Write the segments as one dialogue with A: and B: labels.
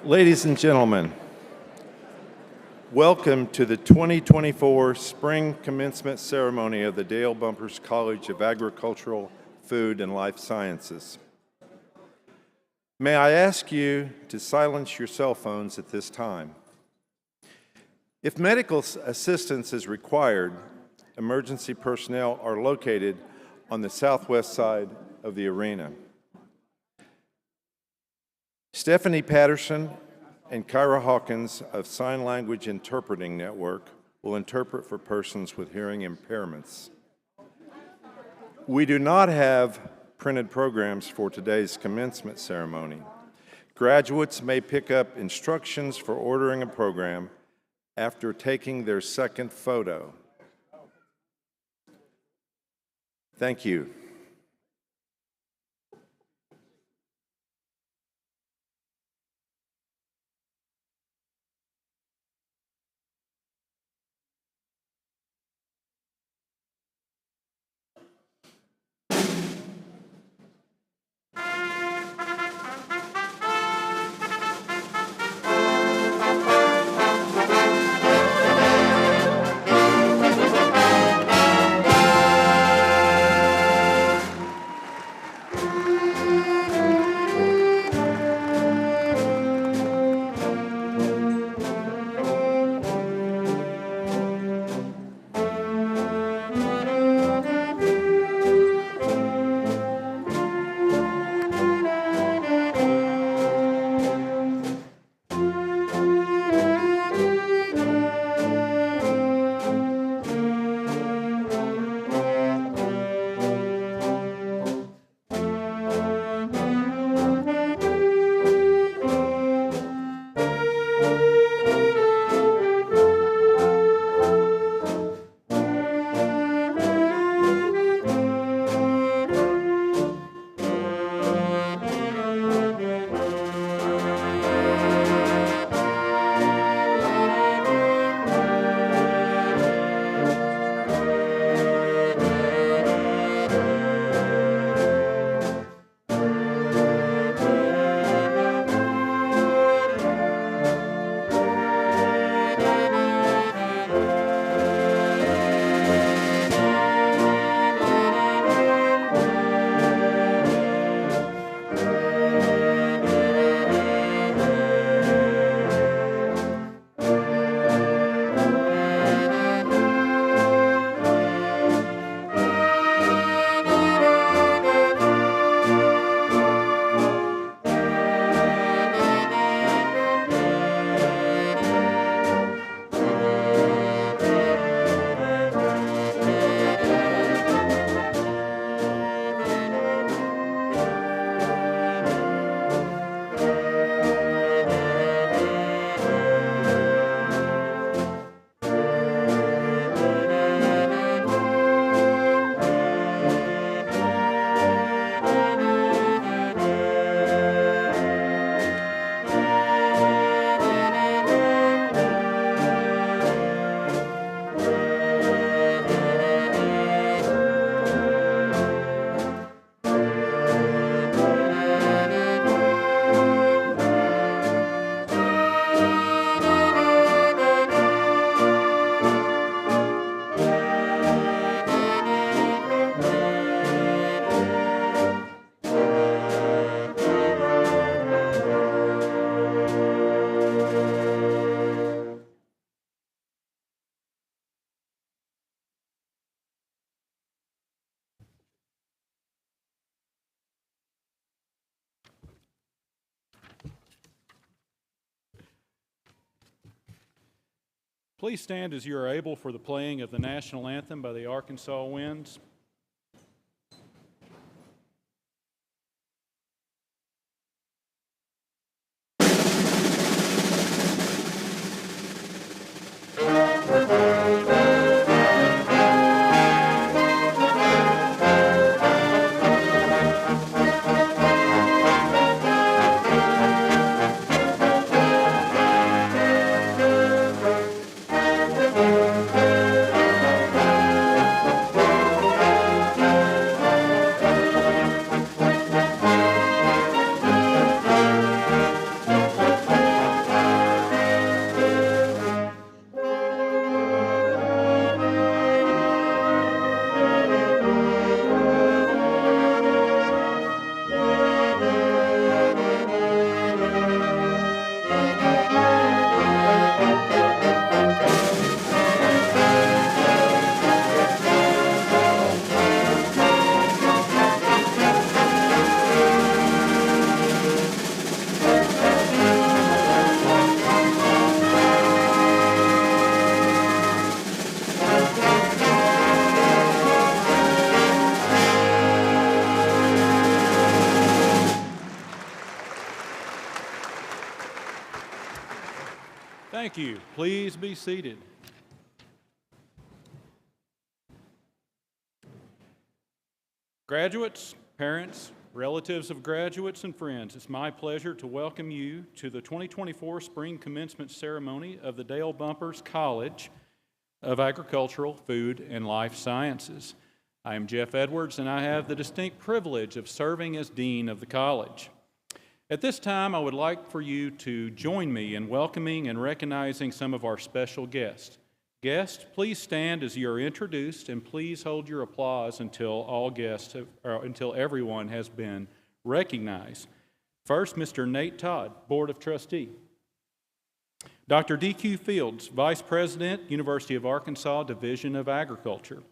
A: Ladies and gentlemen, welcome to the 2024 Spring Commencement Ceremony of the Dale Bumpers College of Agricultural, Food, and Life Sciences. May I ask you to silence your cell phones at this time. If medical assistance is required, emergency personnel are located on the southwest side of the arena. Stephanie Patterson and Kyra Hawkins of Sign Language Interpreting Network will interpret for persons with hearing impairments. We do not have printed programs for today's commencement ceremony. Graduates may pick up instructions for ordering a program after taking their second photo. Thank you.
B: Please stand as you are able for the playing of the national anthem by the Arkansas Winds. Thank you. Please be seated. Graduates, parents, relatives of graduates, and friends, it's my pleasure to welcome you to the 2024 Spring Commencement Ceremony of the Dale Bumpers College of Agricultural, Food, and Life Sciences. I am Jeff Edwards, and I have the distinct privilege of serving as Dean of the college. At this time, I would like for you to join me in welcoming and recognizing some of our special guests. Guests, please stand as you are introduced, and please hold your applause until until everyone has been recognized. First, Mr. Nate Todd, Board of Trustee. Dr. D.Q. Fields, Vice President, University of Arkansas, Division of Agriculture.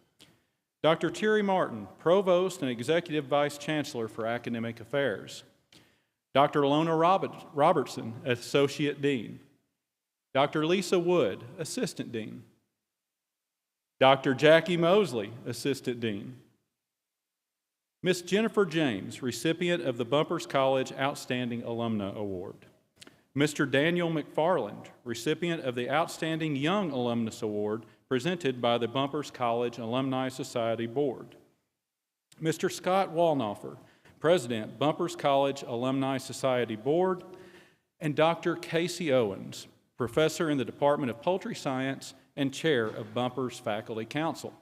B: Dr. Terry Martin, Provost and Executive Vice Chancellor for Academic Affairs. Dr. Lona Robertson, Associate Dean. Dr. Lisa Wood, Assistant Dean. Dr. Jackie Mosley, Assistant Dean. Ms. Jennifer James, recipient of the Bumpers College Outstanding Alumna Award. Mr. Daniel McFarland, recipient of the Outstanding Young Alumnus Award presented by the Bumpers College Alumni Society Board. Mr. Scott Walnoffer, President, Bumpers College Alumni Society Board, and Dr. Casey Owens, Professor in the Department of Poultry Science and Chair of Bumpers Faculty Council.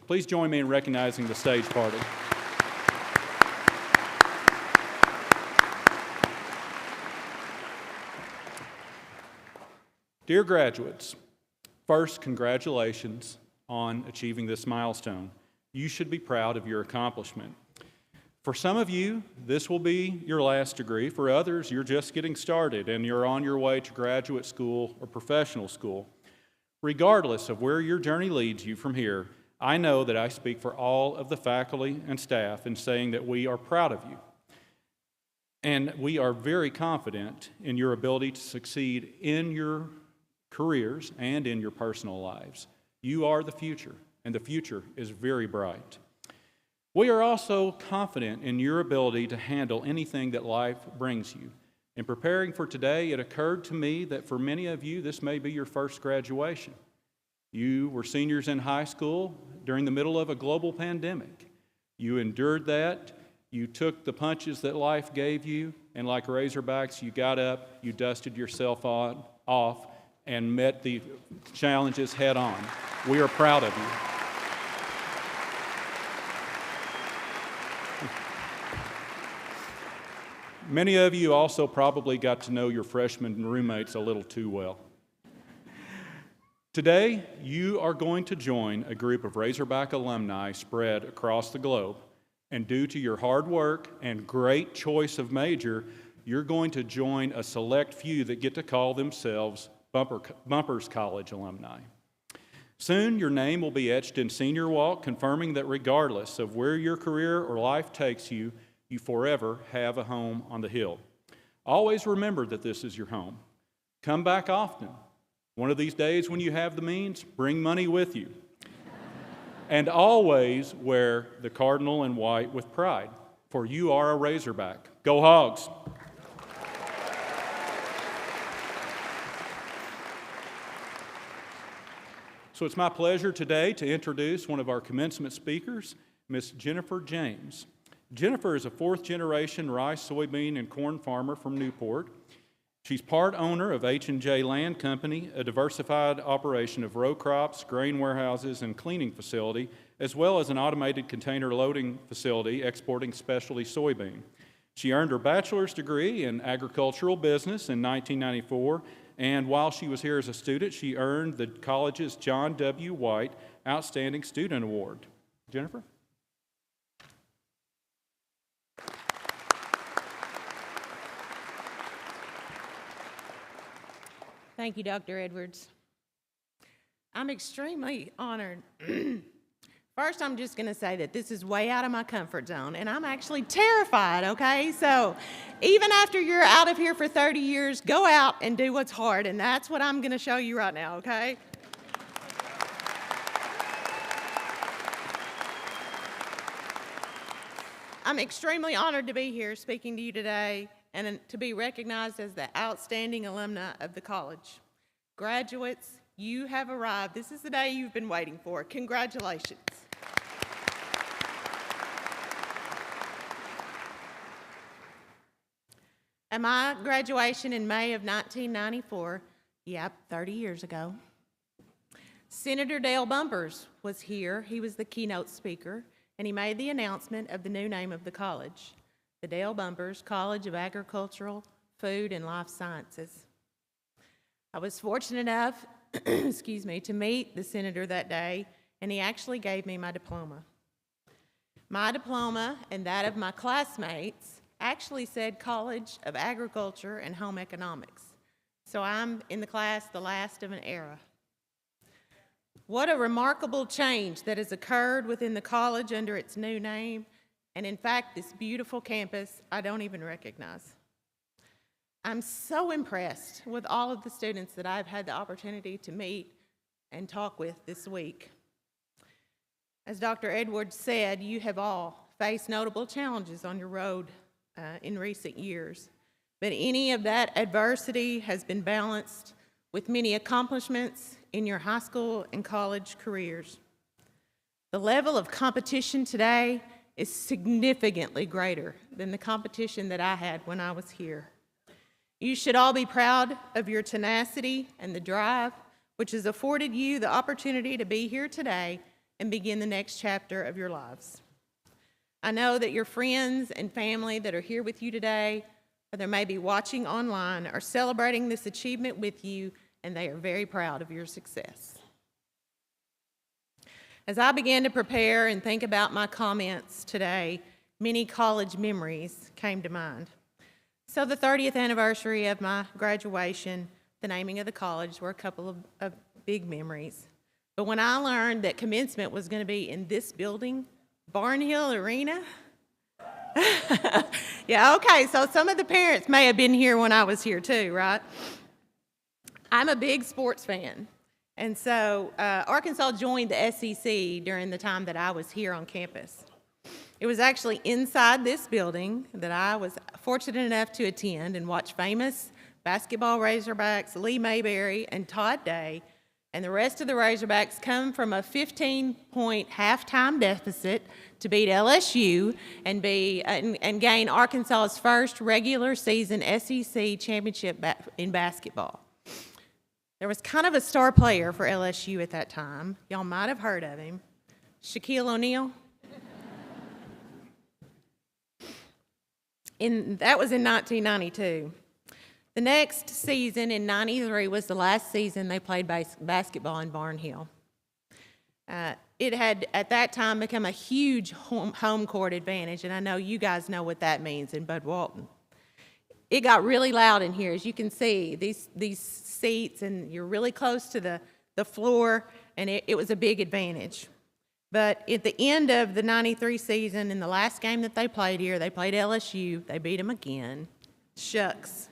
B: Please join me in recognizing the stage party. Dear graduates, first, congratulations on achieving this milestone. You should be proud of your accomplishment. For some of you, this will be your last degree. For others, you're just getting started and you're on your way to graduate school or professional school. Regardless of where your journey leads you from here, I know that I speak for all of the faculty and staff in saying that we are proud of you. And we are very confident in your ability to succeed in your careers and in your personal lives. You are the future, and the future is very bright. We are also confident in your ability to handle anything that life brings you. In preparing for today, it occurred to me that for many of you, this may be your first graduation. You were seniors in high school during the middle of a global pandemic. You endured that. You took the punches that life gave you, and like Razorbacks, you got up, you dusted yourself off, and met the challenges head on. We are proud of you. Many of you also probably got to know your freshman roommates a little too well. Today, you are going to join a group of Razorback alumni spread across the globe, and due to your hard work and great choice of major, you're going to join a select few that get to call themselves Bumpers College alumni. Soon, your name will be etched in Senior Walk, confirming that regardless of where your career or life takes you, you forever have a home on the hill. Always remember that this is your home. Come back often. One of these days when you have the means, bring money with you. And always wear the cardinal and white with pride, for you are a Razorback. Go Hogs! So it's my pleasure today to introduce one of our commencement speakers, Miss Jennifer James. Jennifer is a fourth-generation rice, soybean, and corn farmer from Newport. She's part owner of H&J Land Company, a diversified operation of row crops, grain warehouses, and cleaning facility, as well as an automated container loading facility exporting specialty soybean. She earned her bachelor's degree in agricultural business in 1994, and while she was here as a student, she earned the college's John W. White Outstanding Student Award. Jennifer?
C: Thank you, Dr. Edwards. I'm extremely honored. First, I'm just going to say that this is way out of my comfort zone, and I'm actually terrified, okay? So even after you're out of here for 30 years, go out and do what's hard, and that's what I'm going to show you right now, okay? I'm extremely honored to be here speaking to you today and to be recognized as the outstanding alumna of the college. Graduates, you have arrived. This is the day you've been waiting for. Congratulations. At my graduation in May of 1994, yep, 30 years ago, Senator Dale Bumpers was here. He was the keynote speaker, and he made the announcement of the new name of the college, the Dale Bumpers College of Agricultural, Food, and Life Sciences. I was fortunate enough, to meet the senator that day, and he actually gave me my diploma. My diploma and that of my classmates actually said College of Agriculture and Home Economics. So I'm in the class, the last of an era. What a remarkable change that has occurred within the college under its new name, and in fact, this beautiful campus I don't even recognize. I'm so impressed with all of the students that I've had the opportunity to meet and talk with this week. As Dr. Edwards said, you have all faced notable challenges on your road in recent years, but any of that adversity has been balanced with many accomplishments in your high school and college careers. The level of competition today is significantly greater than the competition that I had when I was here. You should all be proud of your tenacity and the drive, which has afforded you the opportunity to be here today and begin the next chapter of your lives. I know that your friends and family that are here with you today, or they may be watching online, are celebrating this achievement with you, and they are very proud of your success. As I began to prepare and think about my comments today, many college memories came to mind. So the 30th anniversary of my graduation, the naming of the college, were a couple of big memories. But when I learned that commencement was going to be in this building, Barnhill Arena, yeah, okay, so some of the parents may have been here when I was here too, right? I'm a big sports fan, and so Arkansas joined the SEC during the time that I was here on campus. It was actually inside this building that I was fortunate enough to attend and watch famous basketball Razorbacks Lee Mayberry and Todd Day, and the rest of the Razorbacks come from a 15-point halftime deficit to beat LSU and gain Arkansas's first regular season SEC championship in basketball. There was kind of a star player for LSU at that time. Y'all might have heard of him, Shaquille O'Neal. That was in 1992. The next season in 93 was the last season they played basketball in Barnhill. It had, at that time, become a huge home court advantage, and I know you guys know what that means in Bud Walton. It got really loud in here, as you can see, these seats, and you're really close to the floor, and it was a big advantage. But at the end of the 93 season, in the last game that they played here, they played LSU. They beat them again. Shucks.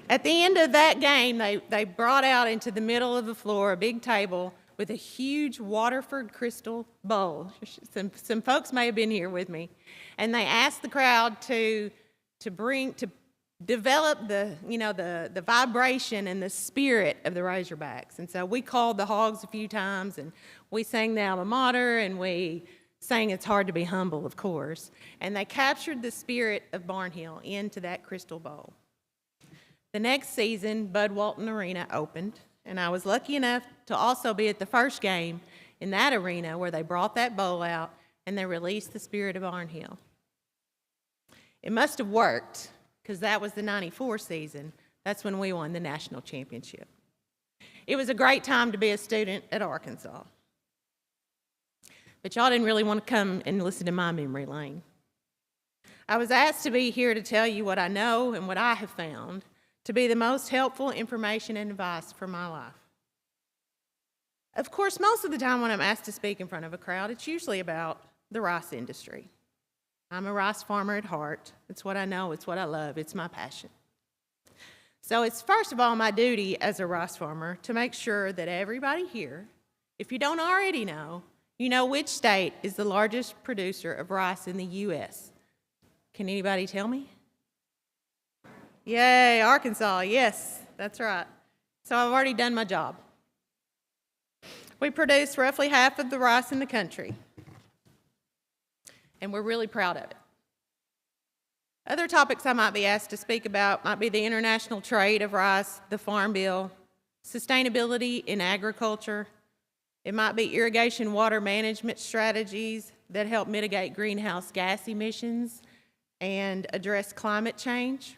C: At the end of that game, they brought out into the middle of the floor a big table with a huge Waterford crystal bowl. Some folks may have been here with me. And they asked the crowd to develop the vibration and the spirit of the Razorbacks. And so we called the Hogs a few times, and we sang the alma mater, and we sang It's Hard to Be Humble, of course. And they captured the spirit of Barnhill into that crystal bowl. The next season, Bud Walton Arena opened, and I was lucky enough to also be at the first game in that arena where they brought that bowl out and they released the spirit of Barnhill. It must have worked, because that was the 94 season. That's when we won the national championship. It was a great time to be a student at Arkansas. But y'all didn't really want to come and listen to my memory lane. I was asked to be here to tell you what I know and what I have found to be the most helpful information and advice for my life. Of course, most of the time when I'm asked to speak in front of a crowd, it's usually about the rice industry. I'm a rice farmer at heart. It's what I know, it's what I love, it's my passion. So it's first of all my duty as a rice farmer to make sure that everybody here, if you don't already know, you know which state is the largest producer of rice in the U.S. Can anybody tell me? Yay, Arkansas, yes, that's right. So I've already done my job. We produce roughly half of the rice in the country, and we're really proud of it. Other topics I might be asked to speak about might be the international trade of rice, the Farm Bill, sustainability in agriculture. It might be irrigation water management strategies that help mitigate greenhouse gas emissions and address climate change.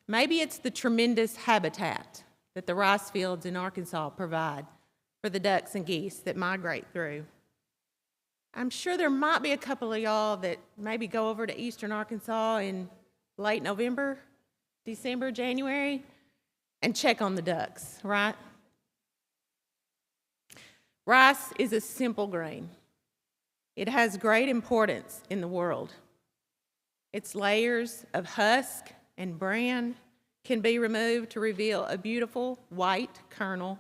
C: Maybe it's the tremendous habitat that the rice fields in Arkansas provide for the ducks and geese that migrate through. I'm sure there might be a couple of y'all that maybe go over to eastern Arkansas in late November, December, January, and check on the ducks, right? Rice is a simple grain. It has great importance in the world. Its layers of husk and bran can be removed to reveal a beautiful white kernel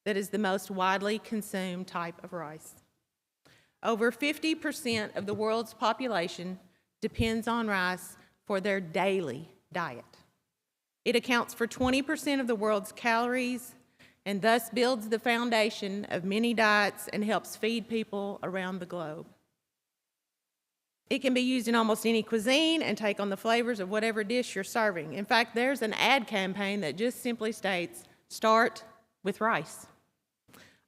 C: that is the most widely consumed type of rice. Over 50% of the world's population depends on rice for their daily diet. It accounts for 20% of the world's calories and thus builds the foundation of many diets and helps feed people around the globe. It can be used in almost any cuisine and take on the flavors of whatever dish you're serving. In fact, there's an ad campaign that just simply states, "Start with rice."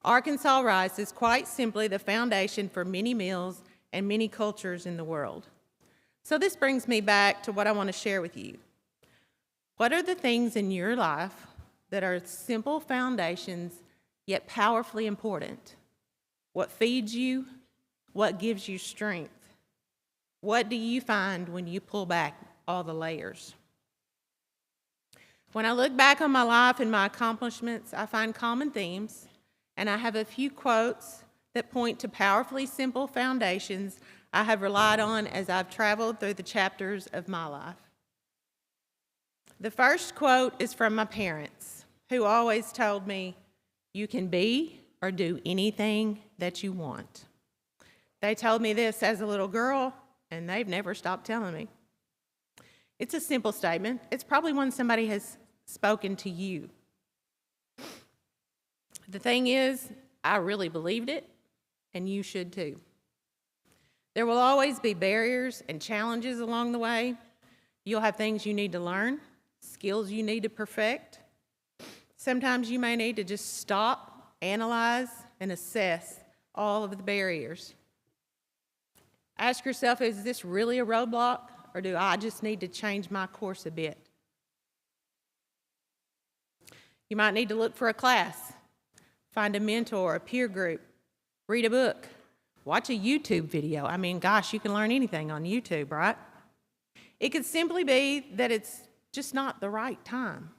C: Arkansas rice is quite simply the foundation for many meals and many cultures in the world. So this brings me back to what I want to share with you. What are the things in your life that are simple foundations yet powerfully important? What feeds you? What gives you strength? What do you find when you pull back all the layers? When I look back on my life and my accomplishments, I find common themes, and I have a few quotes that point to powerfully simple foundations I have relied on as I've traveled through the chapters of my life. The first quote is from my parents, who always told me, "You can be or do anything that you want." They told me this as a little girl, and they've never stopped telling me. It's a simple statement. It's probably one somebody has spoken to you. The thing is, I really believed it, and you should too. There will always be barriers and challenges along the way. You'll have things you need to learn, skills you need to perfect. Sometimes you may need to just stop, analyze, and assess all of the barriers. Ask yourself, is this really a roadblock, or do I just need to change my course a bit? You might need to look for a class, find a mentor, a peer group, read a book, watch a YouTube video. I mean, gosh, you can learn anything on YouTube, right? It could simply be that it's just not the right time.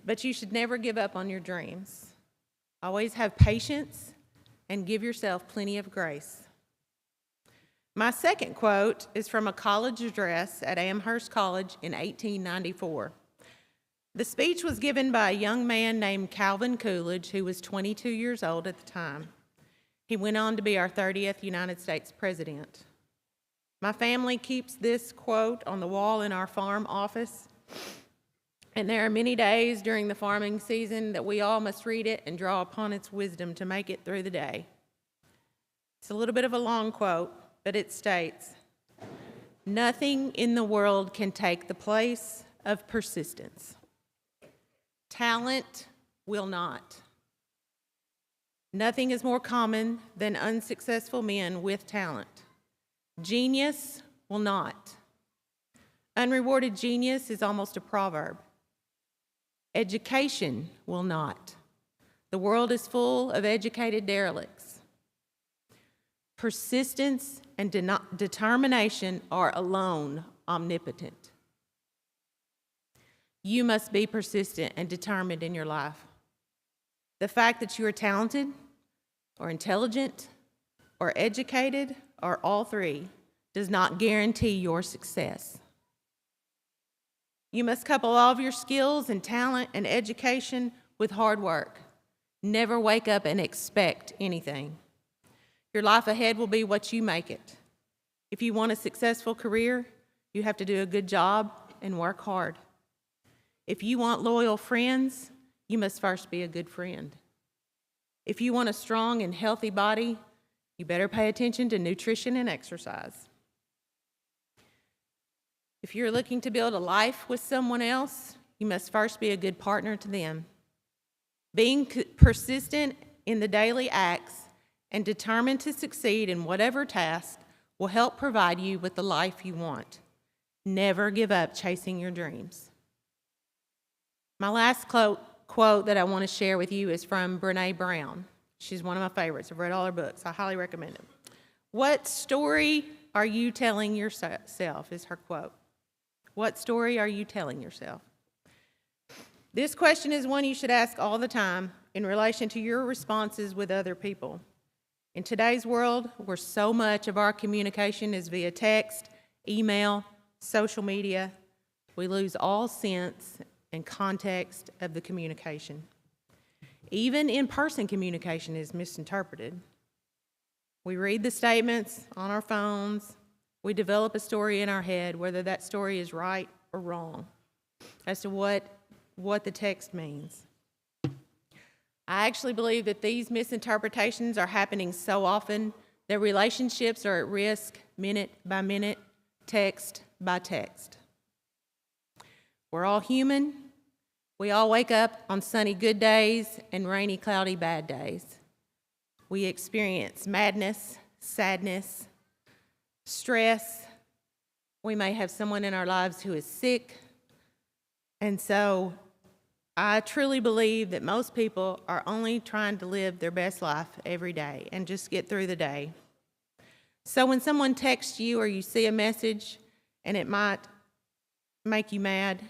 C: But you should never give up on your dreams. Always have patience and give yourself plenty of grace. My second quote is from a college address at Amherst College in 1894. The speech was given by a young man named Calvin Coolidge, who was 22 years old at the time. He went on to be our 30th United States president. My family keeps this quote on the wall in our farm office, and there are many days during the farming season that we all must read it and draw upon its wisdom to make it through the day. It's a little bit of a long quote, but it states, "Nothing in the world can take the place of persistence. Talent will not. Nothing is more common than unsuccessful men with talent. Genius will not. Unrewarded genius is almost a proverb. Education will not. The world is full of educated derelicts. Persistence and determination are alone omnipotent." You must be persistent and determined in your life. The fact that you are talented or intelligent or educated or all three does not guarantee your success. You must couple all of your skills and talent and education with hard work. Never wake up and expect anything. Your life ahead will be what you make it. If you want a successful career, you have to do a good job and work hard. If you want loyal friends, you must first be a good friend. If you want a strong and healthy body, you better pay attention to nutrition and exercise. If you're looking to build a life with someone else, you must first be a good partner to them. Being persistent in the daily acts and determined to succeed in whatever task will help provide you with the life you want. Never give up chasing your dreams. My last quote that I want to share with you is from Brené Brown. She's one of my favorites. I've read all her books. I highly recommend them. What story are you telling yourself is her quote. What story are you telling yourself? This question is one you should ask all the time in relation to your responses with other people. In today's world, where so much of our communication is via text, email, social media, we lose all sense and context of the communication. Even in-person communication is misinterpreted. We read the statements on our phones. We develop a story in our head, whether that story is right or wrong, as to what the text means. I actually believe that these misinterpretations are happening so often that relationships are at risk minute by minute, text by text. We're all human. We all wake up on sunny good days and rainy, cloudy bad days. We experience madness, sadness, stress. We may have someone in our lives who is sick. And so I truly believe that most people are only trying to live their best life every day and just get through the day. So when someone texts you or you see a message and it might make you mad,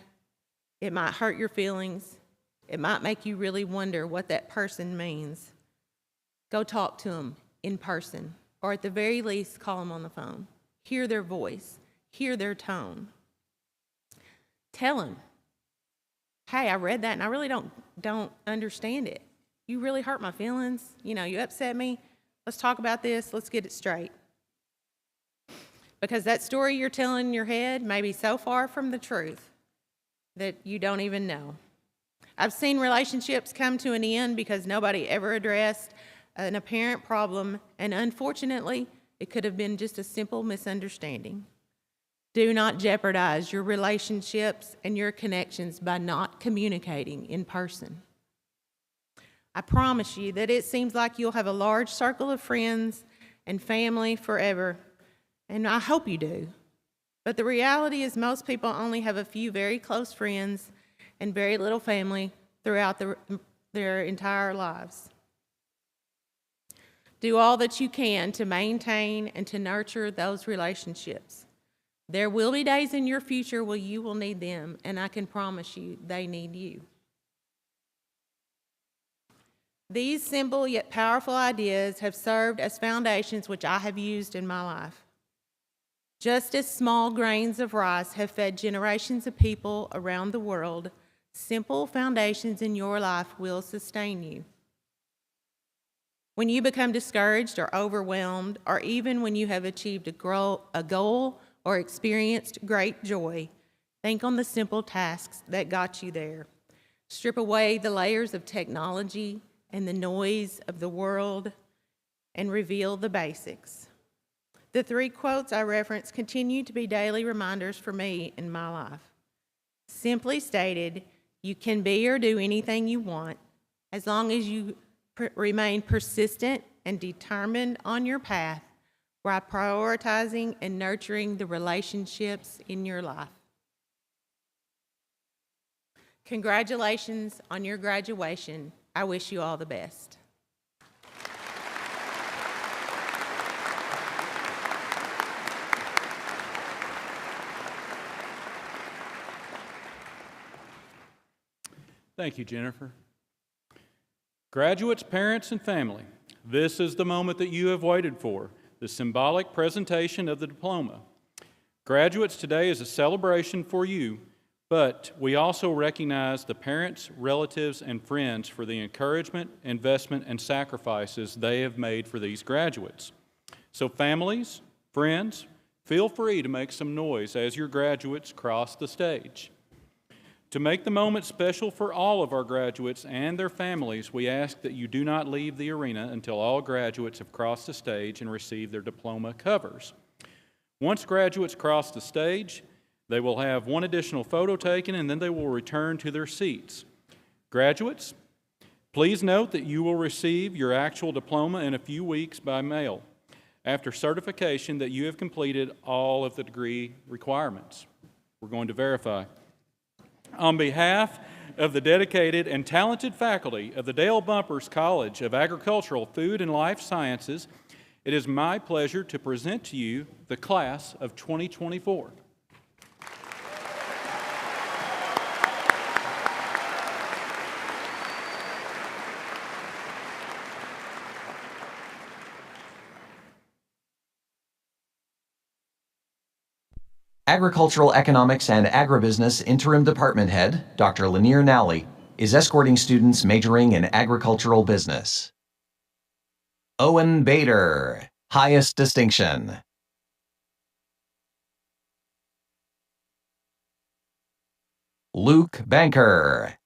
C: it might hurt your feelings, it might make you really wonder what that person means, go talk to them in person, or at the very least, call them on the phone. Hear their voice, hear their tone. Tell them, hey, I read that and I really don't understand it. You really hurt my feelings. You upset me. Let's talk about this. Let's get it straight. Because that story you're telling in your head may be so far from the truth that you don't even know. I've seen relationships come to an end because nobody ever addressed an apparent problem, and unfortunately, it could have been just a simple misunderstanding. Do not jeopardize your relationships and your connections by not communicating in person. I promise you that it seems like you'll have a large circle of friends and family forever, and I hope you do. But the reality is most people only have a few very close friends and very little family throughout their entire lives. Do all that you can to maintain and to nurture those relationships. There will be days in your future where you will need them, and I can promise you they need you. These simple yet powerful ideas have served as foundations which I have used in my life. Just as small grains of rice have fed generations of people around the world, simple foundations in your life will sustain you. When you become discouraged or overwhelmed, or even when you have achieved a goal or experienced great joy, think on the simple tasks that got you there. Strip away the layers of technology and the noise of the world and reveal the basics. The 3 quotes I referenced continue to be daily reminders for me in my life. Simply stated, you can be or do anything you want as long as you remain persistent and determined on your path by prioritizing and nurturing the relationships in your life. Congratulations on your graduation. I wish you all the best.
B: Thank you, Jennifer. Graduates, parents, and family, this is the moment that you have waited for, the symbolic presentation of the diploma. Graduates, today is a celebration for you, but we also recognize the parents, relatives, and friends for the encouragement, investment, and sacrifices they have made for these graduates. So families, friends, feel free to make some noise as your graduates cross the stage. To make the moment special for all of our graduates and their families, we ask that you do not leave the arena until all graduates have crossed the stage and received their diploma covers. Once graduates cross the stage, they will have one additional photo taken and then they will return to their seats. Graduates, please note that you will receive your actual diploma in a few weeks by mail after certification that you have completed all of the degree requirements. We're going to verify. On behalf of the dedicated and talented faculty of the Dale Bumpers College of Agricultural, Food, and Life Sciences, it is my pleasure to present to you the class of 2024.
D: Agricultural Economics and Agribusiness Interim Department Head, Dr. Lanier Nally, is escorting students majoring in agricultural business. Owen Bader, highest distinction. Luke Banker.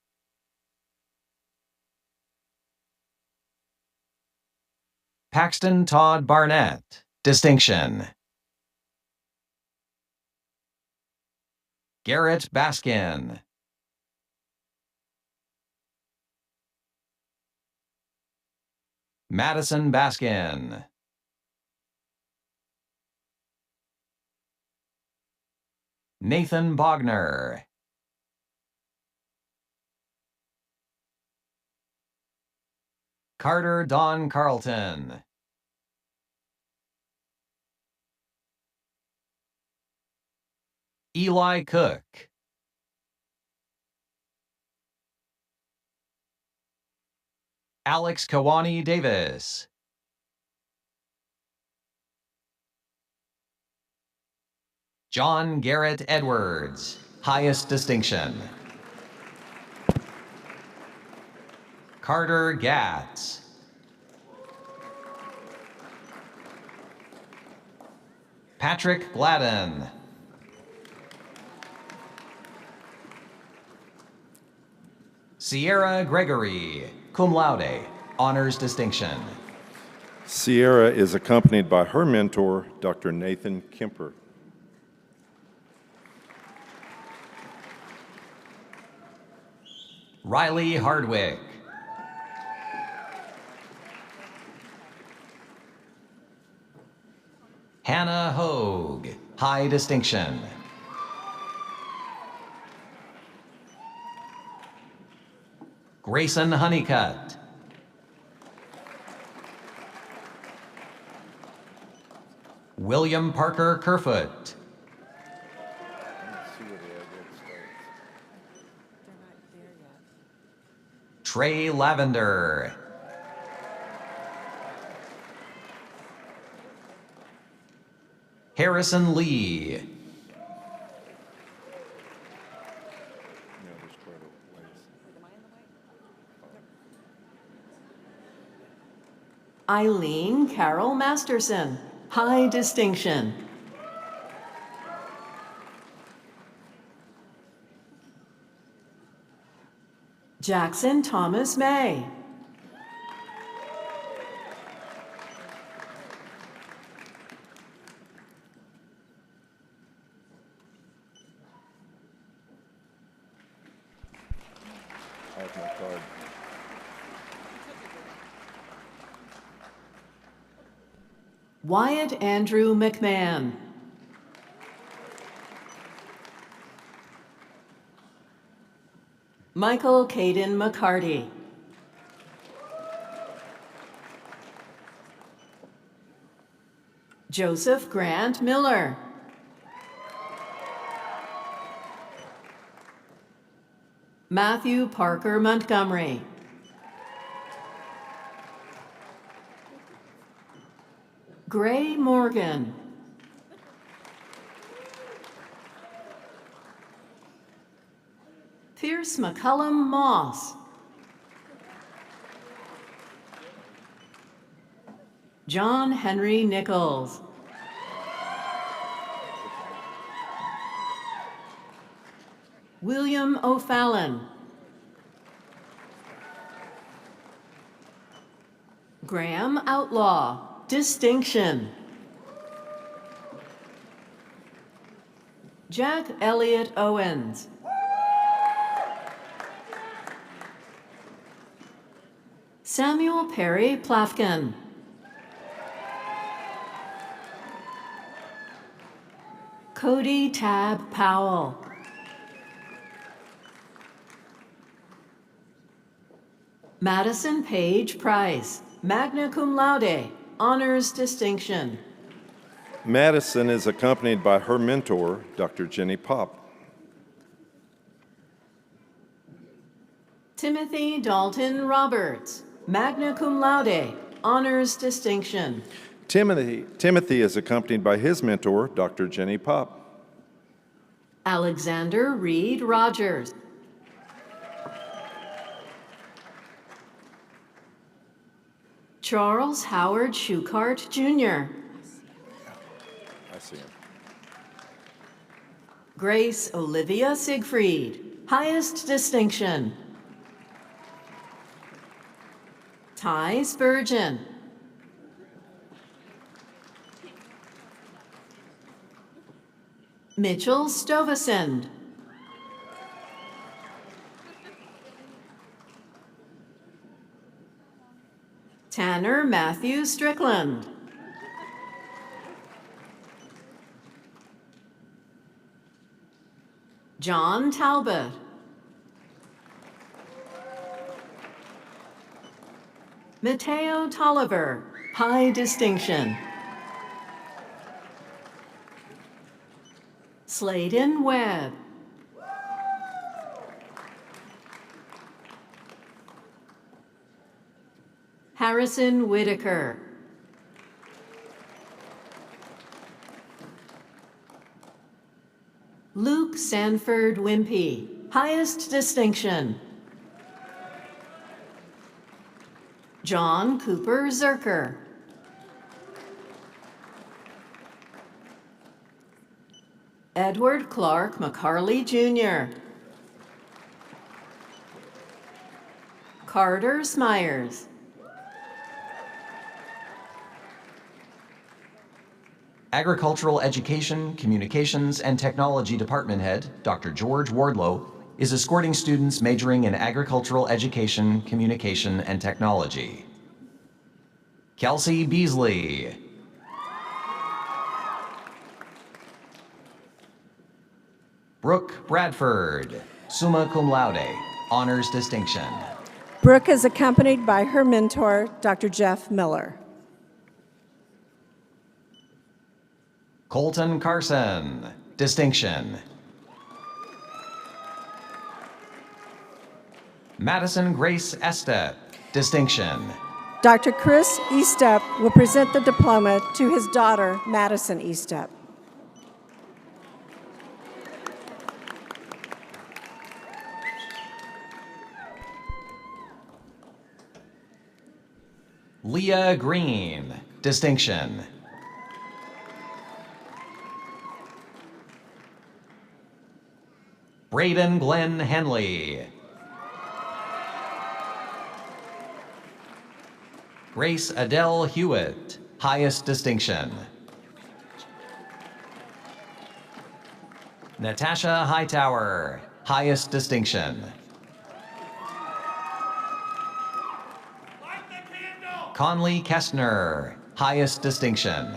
D: Paxton Todd Barnett, distinction. Garrett Baskin. Madison Baskin. Nathan Bogner. Carter Don Carlton. Eli Cook. Alex Kawani Davis. John Garrett Edwards, highest distinction. Carter Gatz. Patrick Gladden. Sierra Gregory, cum laude, honors distinction.
A: Sierra is accompanied by her mentor, Dr. Nathan Kemper.
D: Riley Hardwick. Hannah Hogue, high distinction. Grayson Honeycutt. William Parker Kerfoot. Trey Lavender. Harrison Lee.
E: Eileen Carol Masterson, high distinction. Jackson Thomas May.
A: I have my card.
E: Wyatt Andrew McMahon. Michael Caden McCarty. Joseph Grant Miller. Matthew Parker Montgomery. Gray Morgan. Pierce McCullum Moss. John Henry Nichols. William O'Fallon. Graham Outlaw, distinction. Jack Elliott Owens. Samuel Perry Plafkin. Cody Tab Powell. Madison Page Price, magna cum laude, honors distinction.
A: Madison is accompanied by her mentor, Dr. Jenny Popp.
E: Timothy Dalton Roberts, magna cum laude, honors distinction.
A: Timothy is accompanied by his mentor, Dr. Jenny Popp.
E: Alexander Reed Rogers. Charles Howard Schuchart, Jr.
A: I see him.
E: Grace Olivia Siegfried, highest distinction. Ty Spurgeon. Mitchell Stovesund. Tanner Matthew Strickland. John Talbot. Mateo Tolliver, high distinction. Sladen Webb. Harrison Whitaker. Luke Sanford Wimpy, highest distinction. John Cooper Zerker. Edward Clark McCarley, Jr. Carter Smyers.
D: Agricultural Education, Communications, and Technology Department Head, Dr. George Wardlow, is escorting students majoring in Agricultural Education, Communication, and Technology. Kelsey Beasley. Brooke Bradford, summa cum laude, honors distinction.
F: Brooke is accompanied by her mentor, Dr. Jeff Miller.
D: Colton Carson, distinction. Madison Grace Estep, distinction.
F: Dr. Chris Estep will present the diploma to his daughter, Madison Estep.
D: Leah Green, distinction. Braden Glenn Henley. Grace Adele Hewitt, highest distinction. Natasha Hightower, highest distinction. Conley Kestner, highest distinction.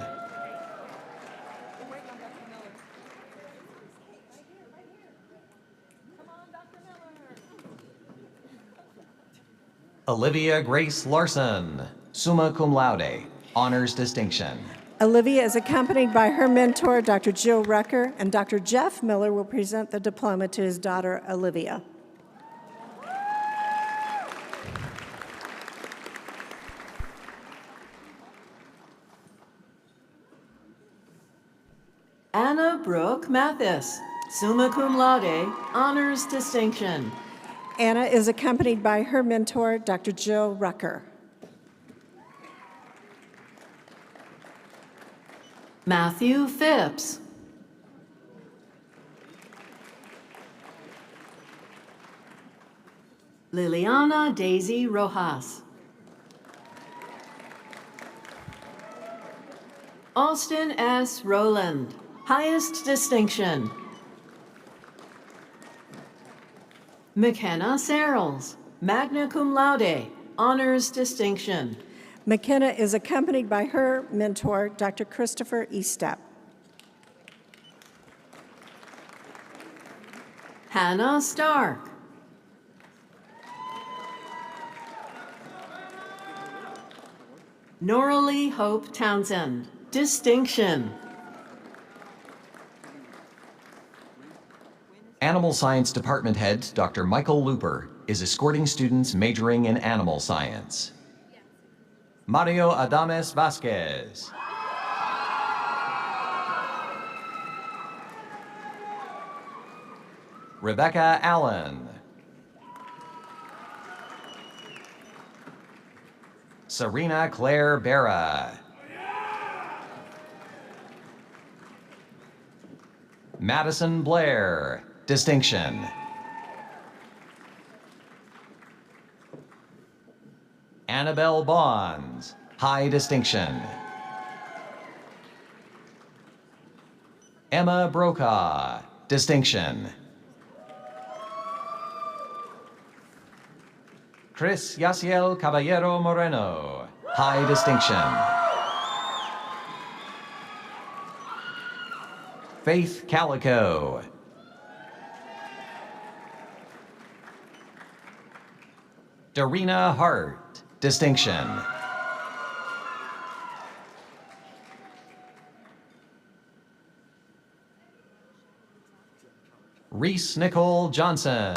D: Olivia Grace Larson, summa cum laude, honors distinction.
F: Olivia is accompanied by her mentor, Dr. Jill Rucker, and Dr. Jeff Miller will present the diploma to his daughter, Olivia.
E: Anna Brooke Mathis, summa cum laude, honors distinction.
F: Anna is accompanied by her mentor, Dr. Jill Rucker.
E: Matthew Phipps. Liliana Daisy Rojas. Austin S. Rowland, highest distinction. McKenna Searles, magna cum laude, honors distinction.
F: McKenna is accompanied by her mentor, Dr. Christopher Estep.
E: Hannah Stark. Noralee Hope Townsend, distinction.
D: Animal Science Department Head Dr. Michael Looper is escorting students majoring in animal science. Mario Adames Vasquez. Rebecca Allen. Serena Claire Berra. Madison Blair, distinction. Annabelle Bonds, high distinction. Emma Brokaw, distinction. Chris Yaciel Caballero Moreno, high distinction. Faith Calico. Darina Hart, distinction. Reese Nicole Johnson,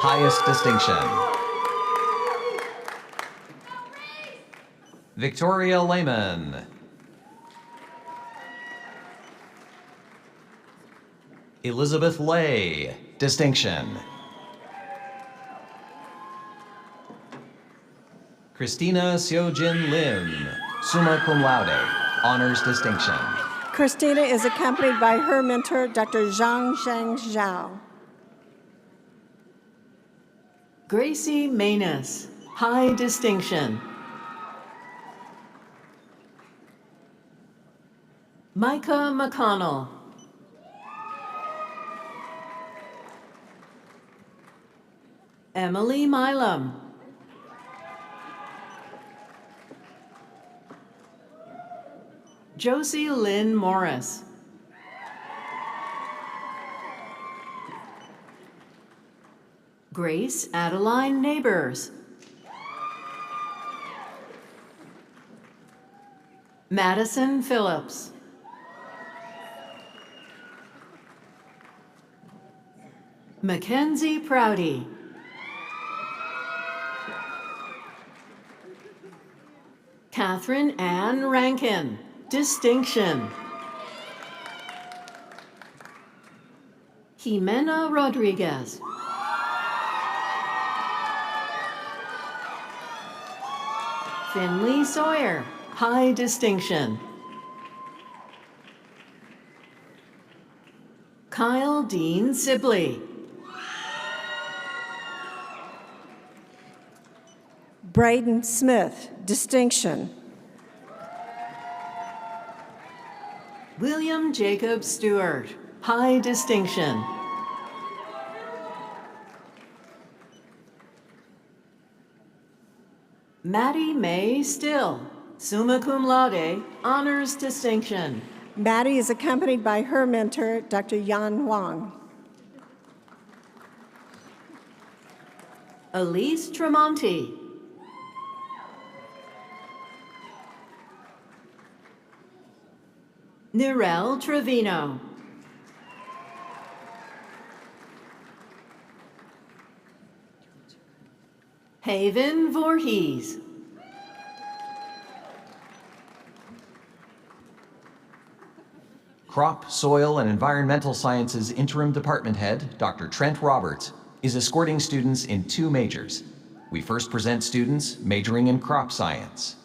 D: highest distinction. Victoria Lehman. Elizabeth Lay, distinction. Christina Seojin Lim, summa cum laude, honors distinction.
F: Christina is accompanied by her mentor, Dr. Zhang Zhang Zhao.
E: Gracie Manus, high distinction. Micah McConnell. Emily Milam. Josie Lynn Morris. Grace Adeline Neighbors. Madison Phillips. Mackenzie Prouty. Catherine Ann Rankin, distinction. Jimena Rodriguez. Finley Sawyer, high distinction. Kyle Dean Sibley.
F: Braden Smith, distinction.
E: William Jacob Stewart, high distinction. Maddie Mae Still, summa cum laude, honors distinction.
F: Maddie is accompanied by her mentor, Dr. Yan Wang.
E: Elise Tremonti. Nirel Trevino. Haven Voorhees.
D: Crop, Soil, and Environmental Sciences Interim Department Head, Dr. Trent Roberts, is escorting students in 2 majors. We first present students majoring in crop science.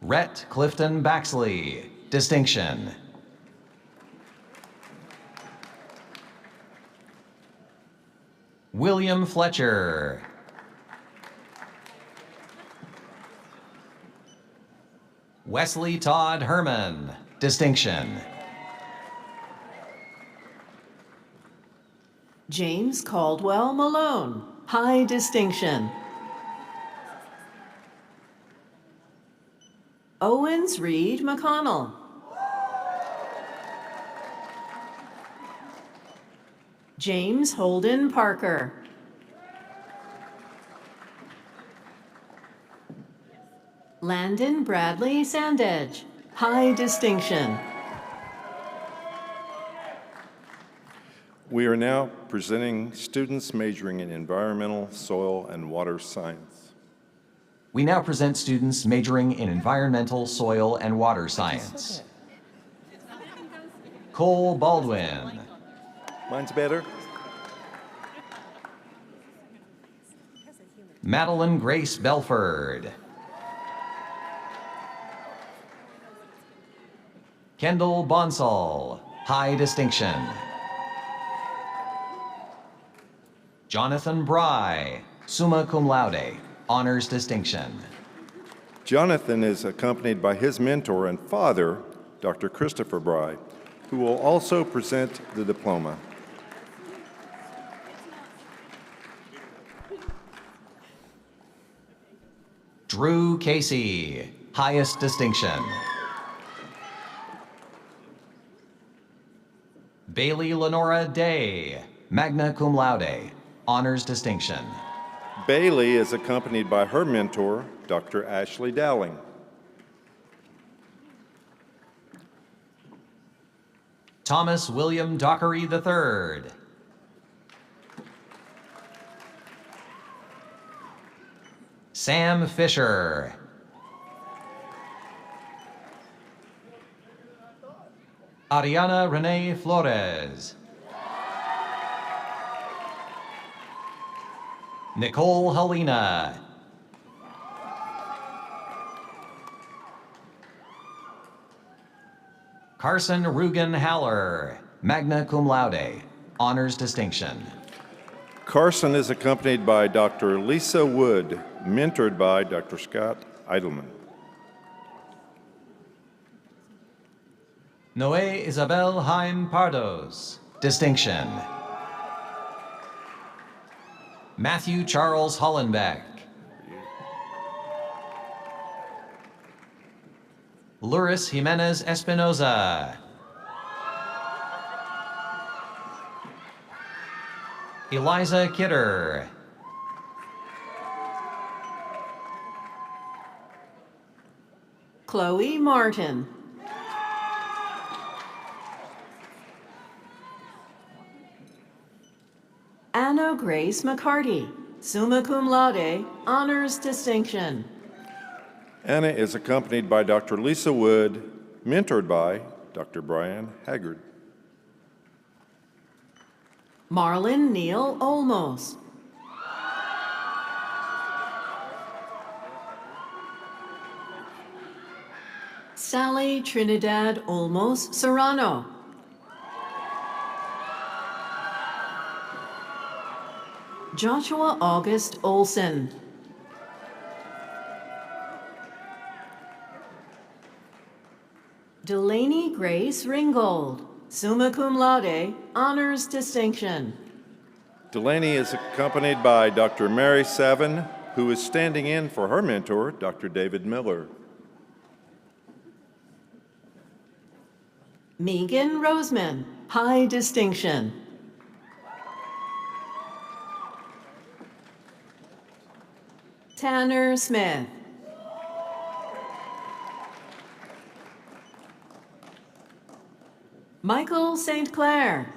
D: Rhett Clifton Baxley, distinction. William Fletcher. Wesley Todd Herman, distinction.
E: James Caldwell Malone, high distinction. Owens Reed McConnell. James Holden Parker. Landon Bradley Sandedge, high distinction.
A: We are now presenting students majoring in environmental, soil, and water science.
D: We now present students majoring in environmental, soil, and water science. Cole Baldwin.
A: Mine's better.
D: Madeline Grace Belford. Kendall Bonsall, high distinction. Jonathan Bry, summa cum laude, honors distinction.
A: Jonathan is accompanied by his mentor and father, Dr. Christopher Bry, who will also present the diploma.
D: Drew Casey, highest distinction. Bailey Lenora Day, magna cum laude, honors distinction.
A: Bailey is accompanied by her mentor, Dr. Ashley Dowling.
D: Thomas William Dockery III. Sam Fisher. Ariana Renee Flores. Nicole Helena. Carson Rugen Haller, magna cum laude, honors distinction.
A: Carson is accompanied by Dr. Lisa Wood, mentored by Dr. Scott Eidelman.
D: Noe Isabel Haim Pardos, distinction. Matthew Charles Hollenbeck. Luris Jimenez Espinoza. Eliza Kidder.
E: Chloe Martin. Anna Grace McCarty, summa cum laude, honors distinction.
A: Anna is accompanied by Dr. Lisa Wood, mentored by Dr. Brian Haggard.
E: Marlon Neal Olmos. Sally Trinidad Olmos Serrano. Joshua August Olson. Delaney Grace Ringgold, summa cum laude, honors distinction.
A: Delaney is accompanied by Dr. Mary Savin, who is standing in for her mentor, Dr. David Miller.
E: Megan Roseman, high distinction. Tanner Smith. Michael St. Clair.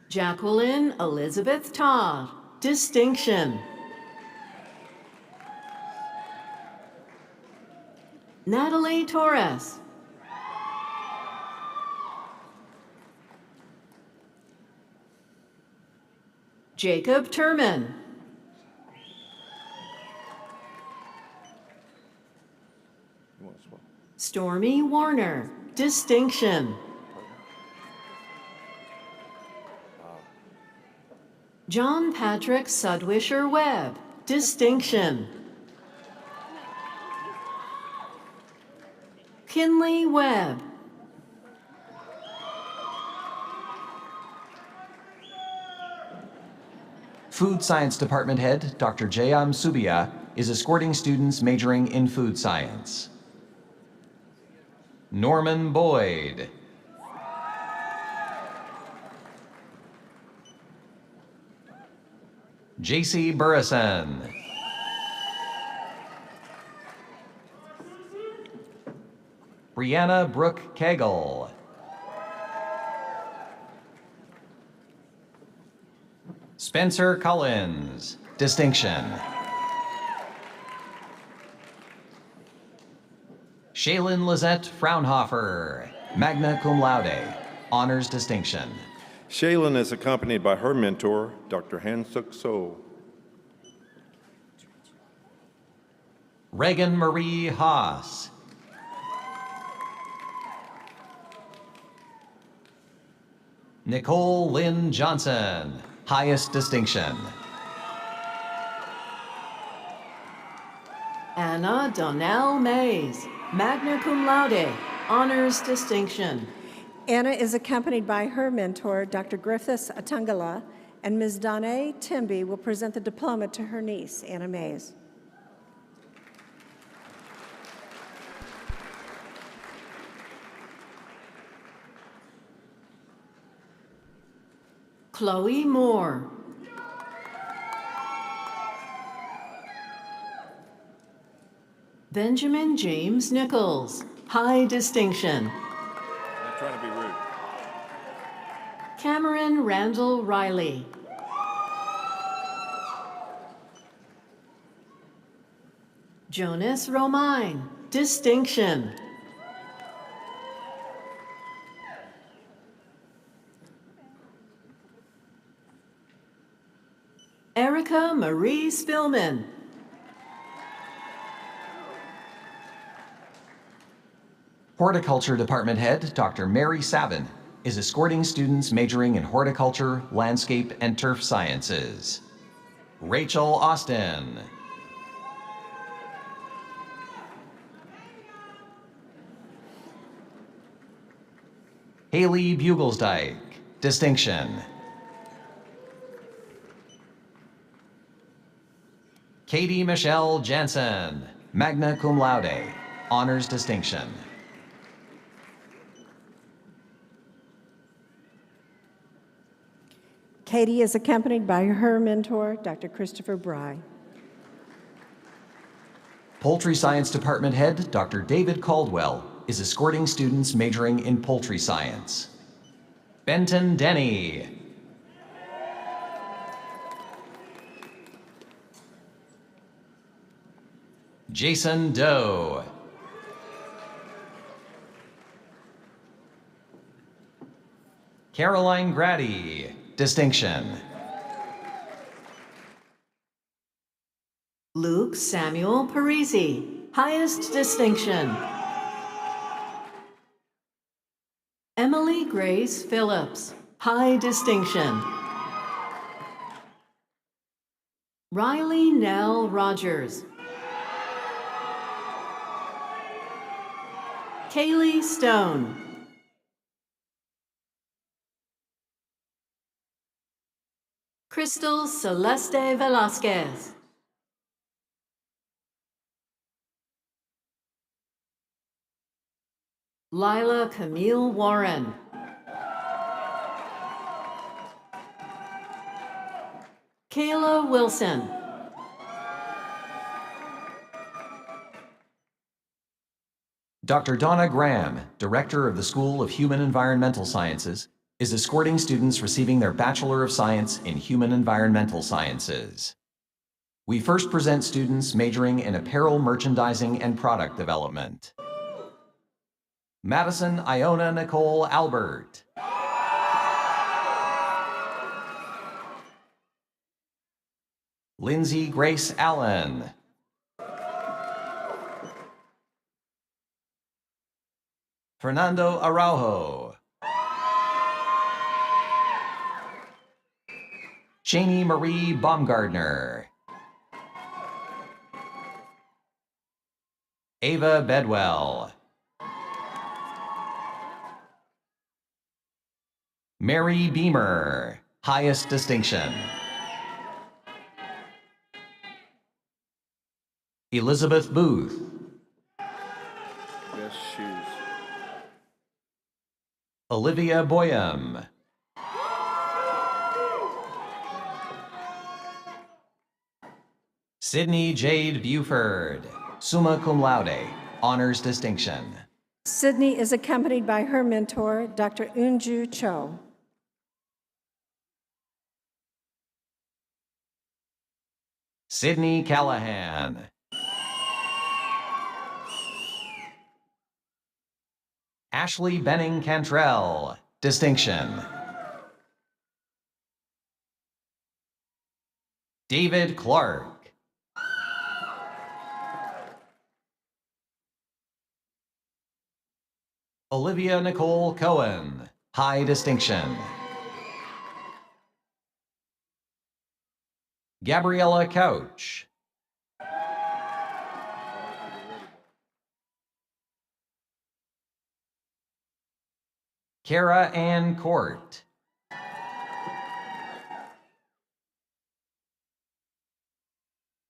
E: Jacqueline Elizabeth Todd, distinction. Natalie Torres. Jacob Turman. Stormy Warner, distinction. John Patrick Sudwisher Webb, distinction. Kinley Webb.
D: Food Science Department Head Dr. Jayam Subia is escorting students majoring in food science. Norman Boyd. J.C. Burrison. Brianna Brooke Cagle. Spencer Collins, distinction. Shaylin Lizette Fraunhofer, magna cum laude, honors distinction.
A: Shaylin is accompanied by her mentor, Dr. Han-Suk So.
D: Reagan Marie Haas. Nicole Lynn Johnson, highest distinction.
E: Anna Donnell Mays, magna cum laude, honors distinction.
F: Anna is accompanied by her mentor, Dr. Griffiths Atangala, and Ms. Danae Timby will present the diploma to her niece, Anna Mays.
E: Chloe Moore. Benjamin James Nichols, high distinction.
A: Not trying to be rude.
E: Cameron Randall Riley. Jonas Romine, distinction. Erica Marie Spillman.
D: Horticulture Department Head Dr. Mary Savin is escorting students majoring in horticulture, landscape, and turf sciences. Rachel Austin. Haley Bugelsdyke, distinction. Katie Michelle Jansen, magna cum laude, honors distinction.
F: Katie is accompanied by her mentor, Dr. Christopher Bry.
D: Poultry Science Department Head Dr. David Caldwell is escorting students majoring in poultry science. Benton Denny. Jason Doe. Caroline Grady, distinction.
E: Luke Samuel Parisi, highest distinction. Emily Grace Phillips, high distinction. Riley Nell Rogers. Kaylee Stone. Crystal Celeste Velasquez. Lila Camille Warren. Kayla Wilson.
D: Dr. Donna Graham, Director of the School of Human Environmental Sciences, is escorting students receiving their Bachelor of Science in Human Environmental Sciences. We first present students majoring in apparel merchandising and product development. Madison Iona Nicole Albert. Lindsay Grace Allen. Fernando Araujo. Shani Marie Baumgardner. Ava Bedwell. Mary Beamer, highest distinction. Elizabeth Booth.
A: Best shoes.
D: Olivia Boyum. Sydney Jade Buford, summa cum laude, honors distinction.
F: Sydney is accompanied by her mentor, Dr. Unju Cho.
D: Sydney Callahan. Ashley Benning Cantrell, distinction. David Clark. Olivia Nicole Cohen, high distinction. Gabriella Couch. Kara Ann Court.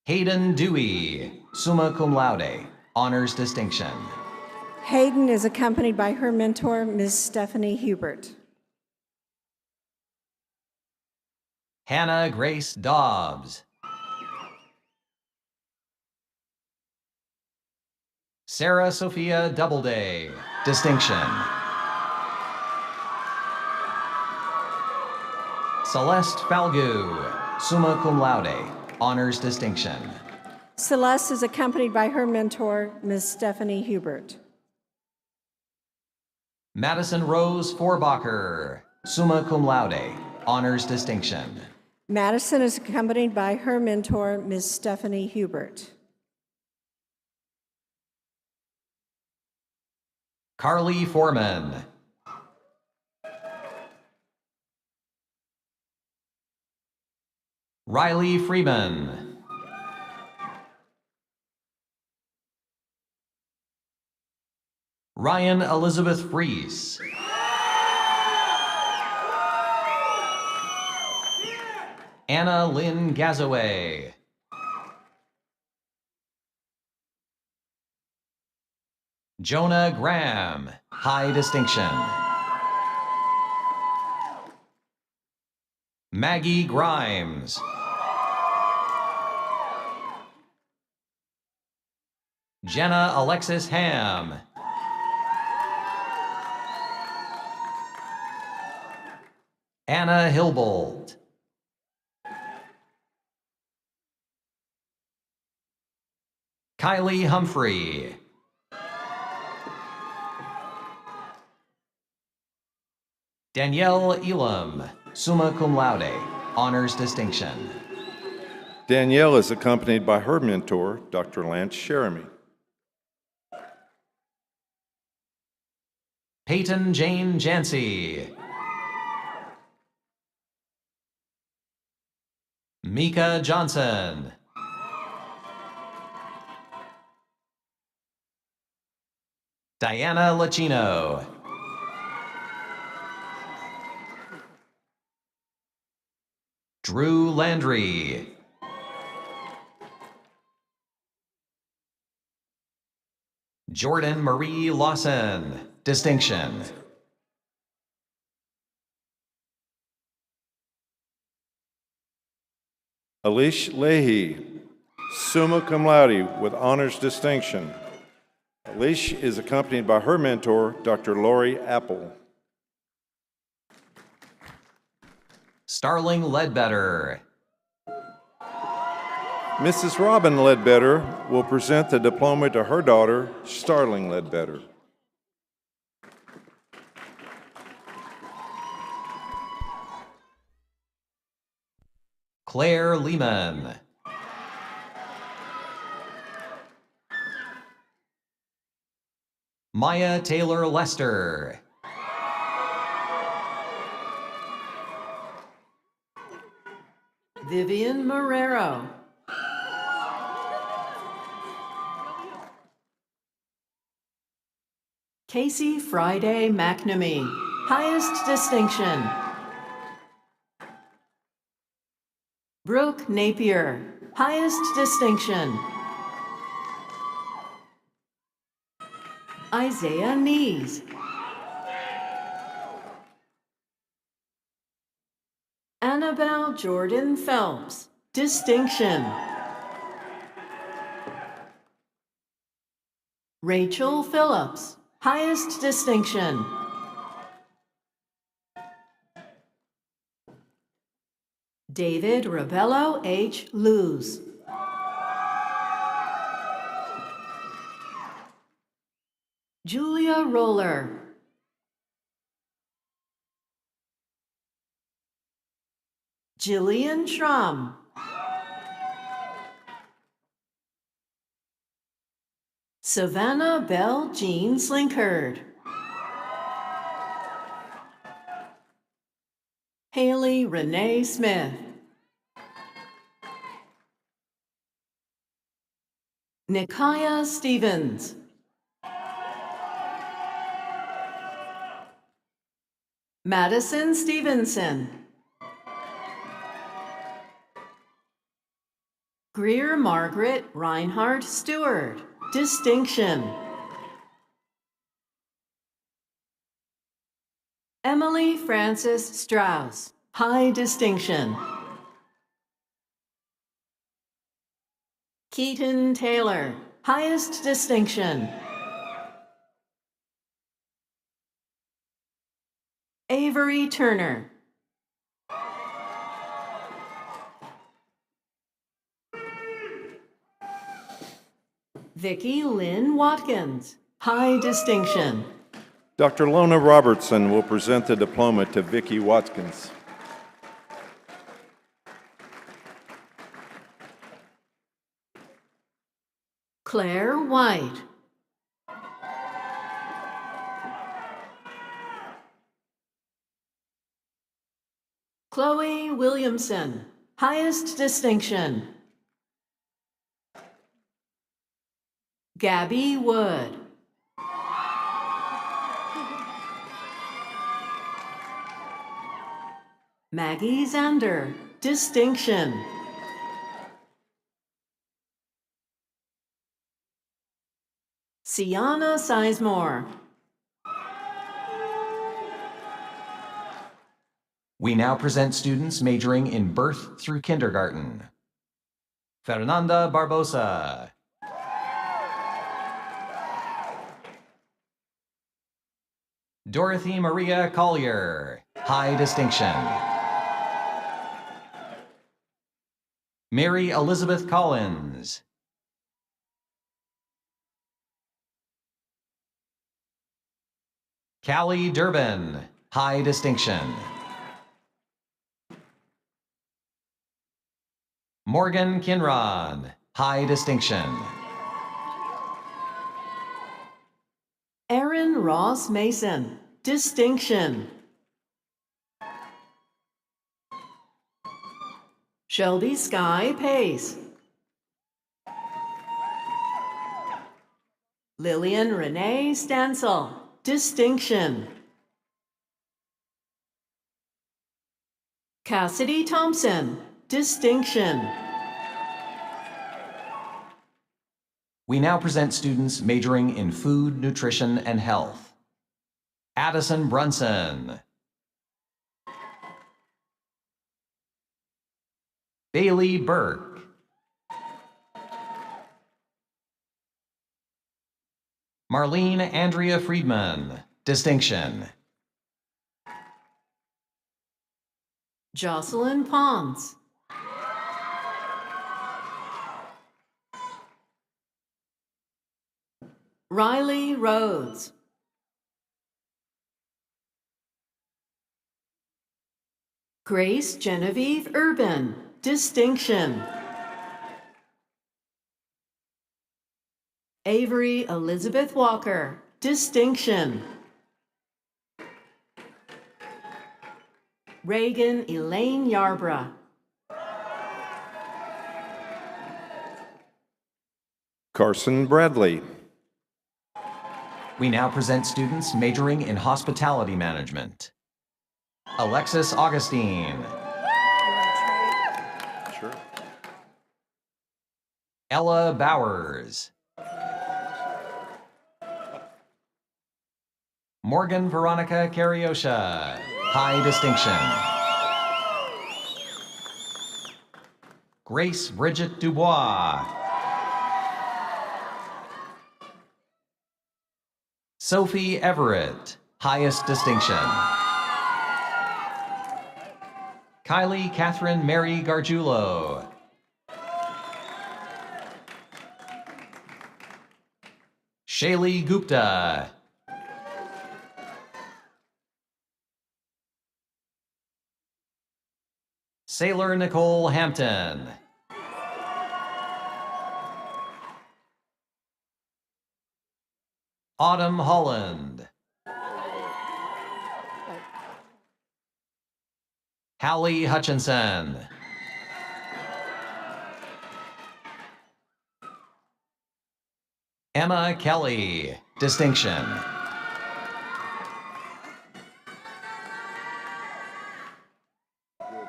D: Hayden Dewey, summa cum laude, honors distinction.
F: Hayden is accompanied by her mentor, Ms. Stephanie Hubert.
D: Hannah Grace Dobbs. Sarah Sophia Doubleday, distinction. Celeste Falgu, summa cum laude, honors distinction.
F: Celeste is accompanied by her mentor, Ms. Stephanie Hubert.
D: Madison Rose Forbacher, summa cum laude, honors distinction.
F: Madison is accompanied by her mentor, Ms. Stephanie Hubert.
D: Carly Foreman. Riley Freeman. Ryan Elizabeth Freese. Anna Lynn Gazaway. Jonah Graham, high distinction. Maggie Grimes. Jenna Alexis Ham. Anna Hilbolt. Kylie Humphrey. Danielle Elam, summa cum laude, honors distinction.
A: Danielle is accompanied by her mentor, Dr. Lance Sheremy.
D: Peyton Jane Jancy. Mika Johnson. Diana Lachino. Drew Landry. Jordan Marie Lawson, distinction.
A: Alish Leahy, summa cum laude with honors distinction. Alish is accompanied by her mentor, Dr. Lori Apple.
D: Starling Ledbetter.
A: Mrs. Robin Ledbetter will present the diploma to her daughter, Starling Ledbetter.
D: Claire Lehman. Maya Taylor Lester.
E: Vivian Marrero. Casey Friday McNamee, highest distinction. Brooke Napier, highest distinction. Isaiah Nees. Annabelle Jordan Phelps, distinction. Rachel Phillips, highest distinction. David Rebello H. Luz. Julia Roller. Jillian Schramm. Savannah Bell Jean Slinkard. Haley Renee Smith. Nikaya Stevens. Madison Stevenson. Greer Margaret Reinhardt Stewart, distinction. Emily Frances Strauss, high distinction. Keaton Taylor, highest distinction. Avery Turner. Vicki Lynn Watkins, high distinction.
A: Dr. Lona Robertson will present the diploma to Vicki Watkins.
E: Claire White. Chloe Williamson, highest distinction. Gabby Wood. Maggie Zander, distinction. Sienna Sizemore.
D: We now present students majoring in birth through kindergarten. Fernanda Barbosa. Dorothy Maria Collier, high distinction. Mary Elizabeth Collins. Callie Durbin, high distinction. Morgan Kinron, high distinction.
E: Aaron Ross Mason, distinction. Shelby Sky Pace. Lillian Renee Stansel, distinction. Cassidy Thompson, distinction.
D: We now present students majoring in food, nutrition, and health. Addison Brunson. Bailey Burke. Marlene Andrea Friedman, distinction.
E: Jocelyn Pons. Riley Rhodes. Grace Genevieve Urban, distinction. Avery Elizabeth Walker, distinction. Reagan Elaine Yarbrough.
A: Carson Bradley.
D: We now present students majoring in hospitality management. Alexis Augustine,
A: Sure.
D: Ella Bowers, Morgan Veronica Cariosha, high distinction. Grace Bridget Dubois, Sophie Everett, highest distinction. Kylie Catherine Mary Gargiulo, Shaylee Gupta, Sailor Nicole Hampton, Autumn Holland, Hallie Hutchinson, Emma Kelly, distinction.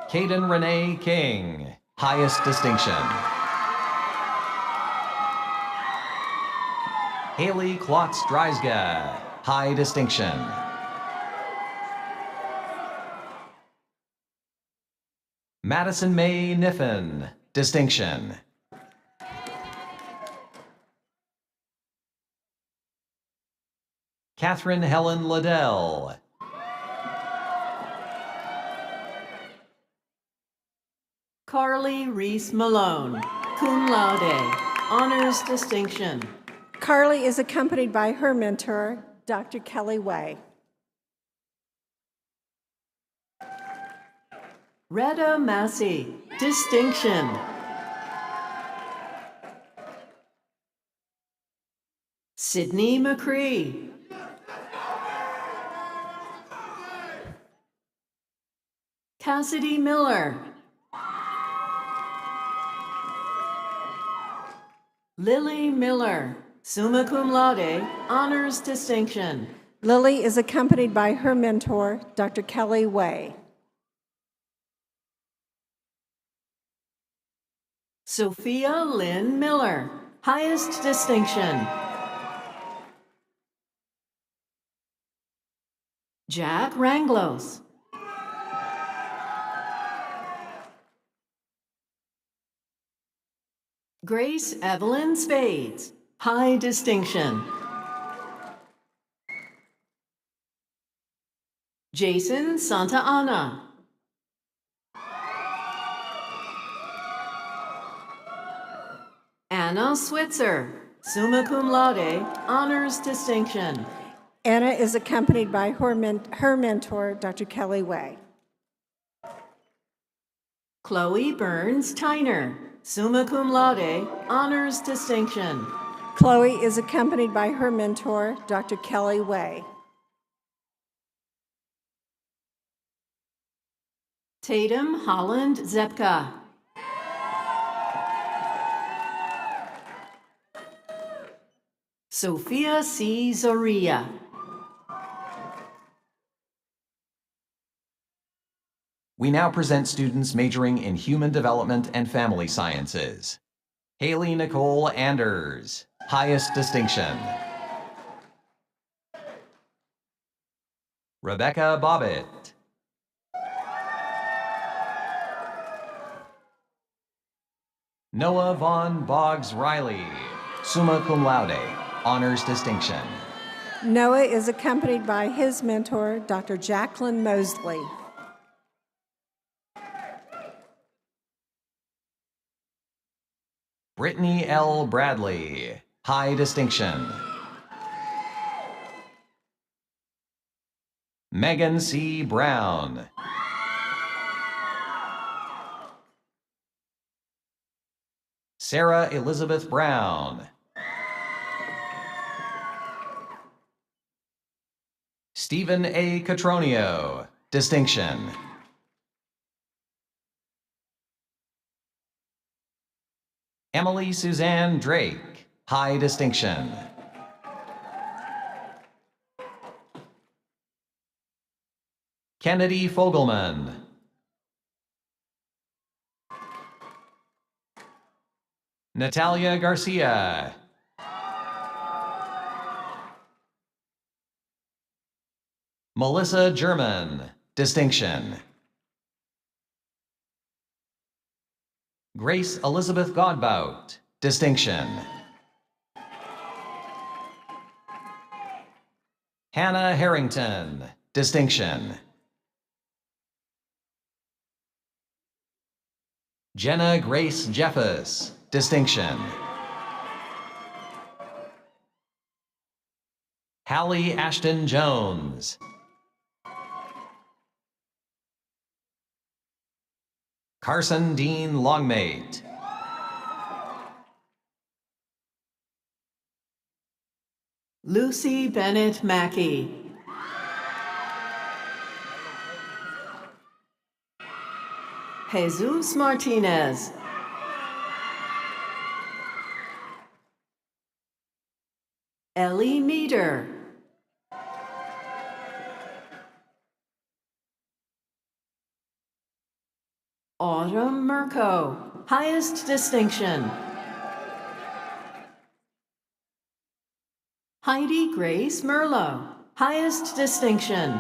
D: Caden Renee King, highest distinction. Haley Klotz Dreisga, high distinction. Madison May Niffen, distinction. Catherine Helen Liddell,
E: Carly Reese Malone, cum laude, honors distinction.
F: Carly is accompanied by her mentor, Dr. Kelly Way.
E: Retta Massey, distinction. Sydney McCree. Cassidy Miller. Lily Miller, summa cum laude, honors distinction.
F: Lily is accompanied by her mentor, Dr. Kelly Way.
E: Sophia Lynn Miller, highest distinction. Jack Ranglos. Grace Evelyn Spades, high distinction. Jason Santa Ana. Anna Switzer, summa cum laude, honors distinction.
F: Anna is accompanied by her mentor, Dr. Kelly Way.
E: Chloe Burns Tyner, summa cum laude, honors distinction.
F: Chloe is accompanied by her mentor, Dr. Kelly Way.
E: Tatum Holland Zepka. Sophia C. Zoria.
D: We now present students majoring in human development and family sciences. Haley Nicole Anders, highest distinction. Rebecca Bobbitt. Noah Vaughn Boggs Riley, summa cum laude, honors distinction.
F: Noah is accompanied by his mentor, Dr. Jacqueline Mosley.
D: Brittany L. Bradley, high distinction. Megan C. Brown. Sarah Elizabeth Brown. Stephen A. Catronio, distinction. Emily Suzanne Drake, high distinction. Kennedy Fogelman. Natalia Garcia. Melissa German, distinction. Grace Elizabeth Godbout, distinction. Hannah Harrington, distinction. Jenna Grace Jeffus, distinction. Hallie Ashton Jones. Carson Dean Longmate.
E: Lucy Bennett Mackey. Jesus Martinez. Ellie Meeder. Autumn Mirko, highest distinction. Heidi Grace Merlo, highest distinction.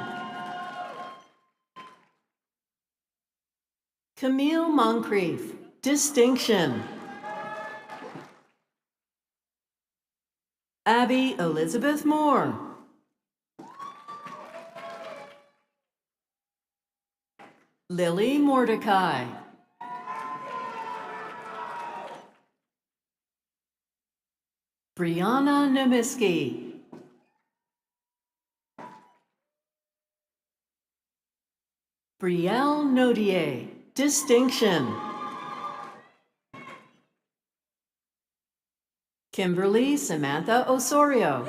E: Camille Moncrief, distinction. Abby Elizabeth Moore. Lily Mordecai. Brianna Nemiski. Brielle Nodier, distinction. Kimberly Samantha Osorio.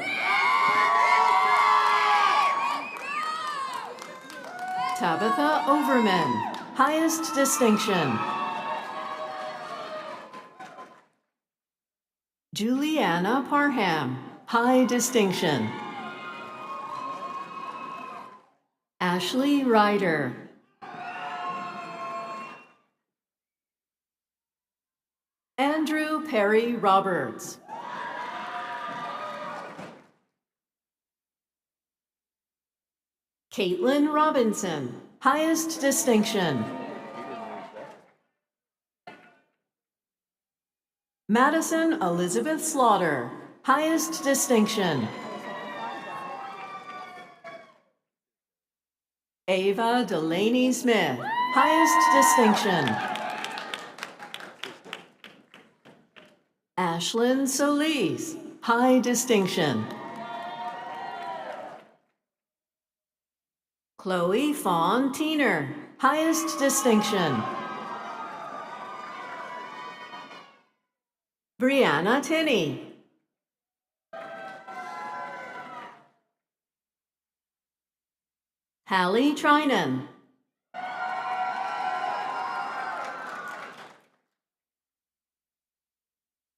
E: Tabitha Overman, highest distinction. Juliana Parham, high distinction. Ashley Ryder. Andrew Perry Roberts. Caitlin Robinson, highest distinction. Madison Elizabeth Slaughter, highest distinction. Ava Delaney Smith, highest distinction. Ashlyn Solis, high distinction. Chloe Fawn Teener, highest distinction. Brianna Tinney. Hallie Trinan.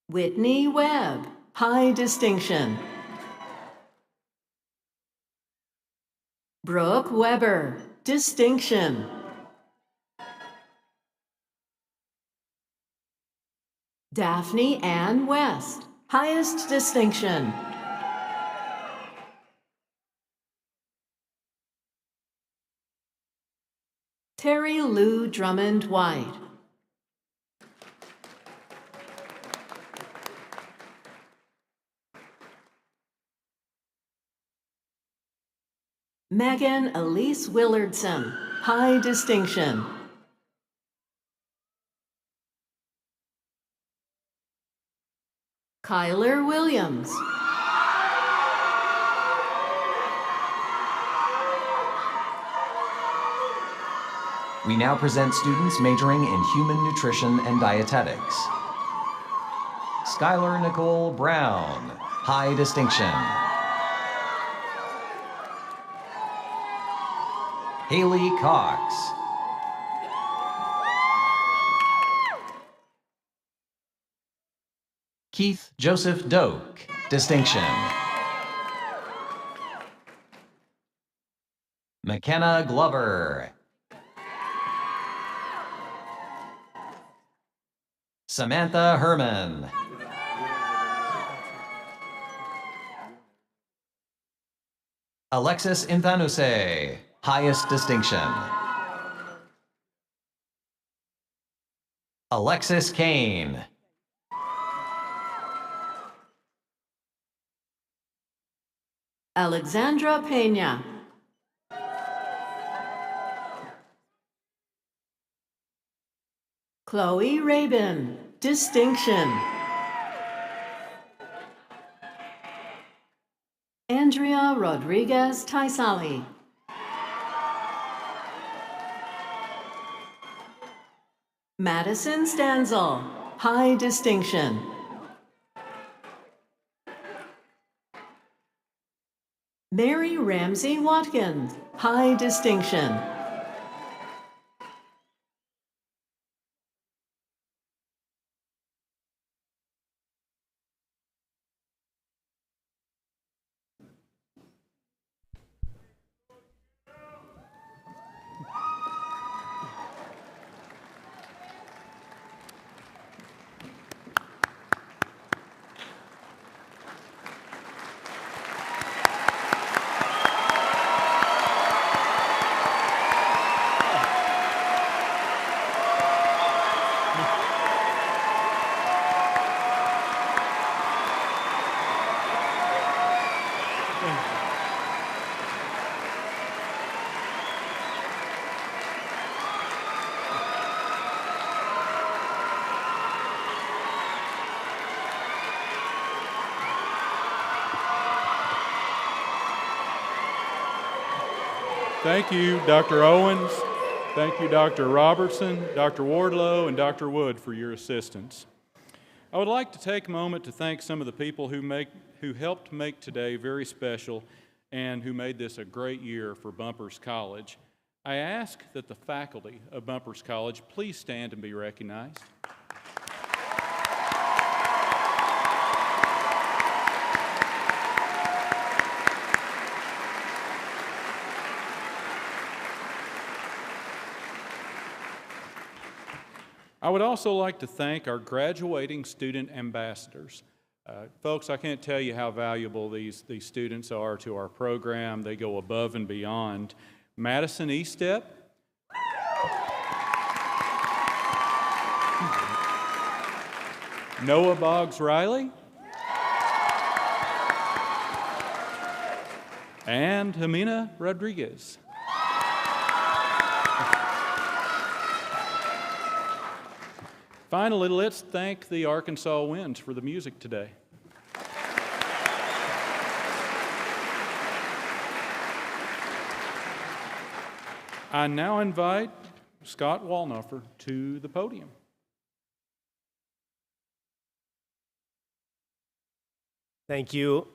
E: Whitney Webb, high distinction. Brooke Weber, distinction. Daphne Ann West, highest distinction. Terry Lou Drummond White. Megan Elise Willardson, high distinction. Kyler Williams.
D: We now present students majoring in human nutrition and dietetics. Skylar Nicole Brown, high distinction. Haley Cox. Keith Joseph Doak, distinction. McKenna Glover. Samantha Herman. Alexis Inthanuse, highest distinction. Alexis Kane.
E: Alexandra Pena. Chloe Rabin, distinction. Andrea Rodriguez Taisali. Madison Stanzel, high distinction. Mary Ramsey Watkins, high distinction.
B: Thank you, Dr. Owens. Thank you, Dr. Robertson, Dr. Wardlow, and Dr. Wood for your assistance. I would like to take a moment to thank some of the people who helped make today very special and who made this a great year for Bumpers College. I ask that the faculty of Bumpers College please stand and be recognized. I would also like to thank our graduating student ambassadors. Folks, I can't tell you how valuable these students are to our program. They go above and beyond. Madison Estep. Noah Boggs Riley. And Jimena Rodriguez. Finally, let's thank the Arkansas Winds for the music today. I now invite Scott Walnoffer to the podium.
G: Thank you.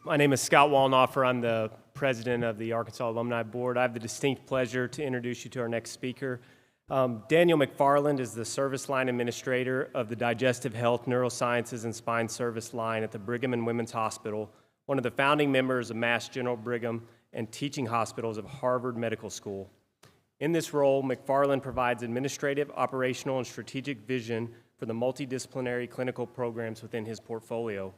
G: My name is Scott Walnoffer. I'm the president of the Arkansas Alumni Board. I have the distinct pleasure to introduce you to our next speaker. Daniel McFarland is the service line administrator of the Digestive Health, Neurosciences, and Spine Service line at the Brigham and Women's Hospital, one of the founding members of Mass General Brigham and teaching hospitals of Harvard Medical School. In this role, McFarland provides administrative, operational, and strategic vision for the multidisciplinary clinical programs within his portfolio.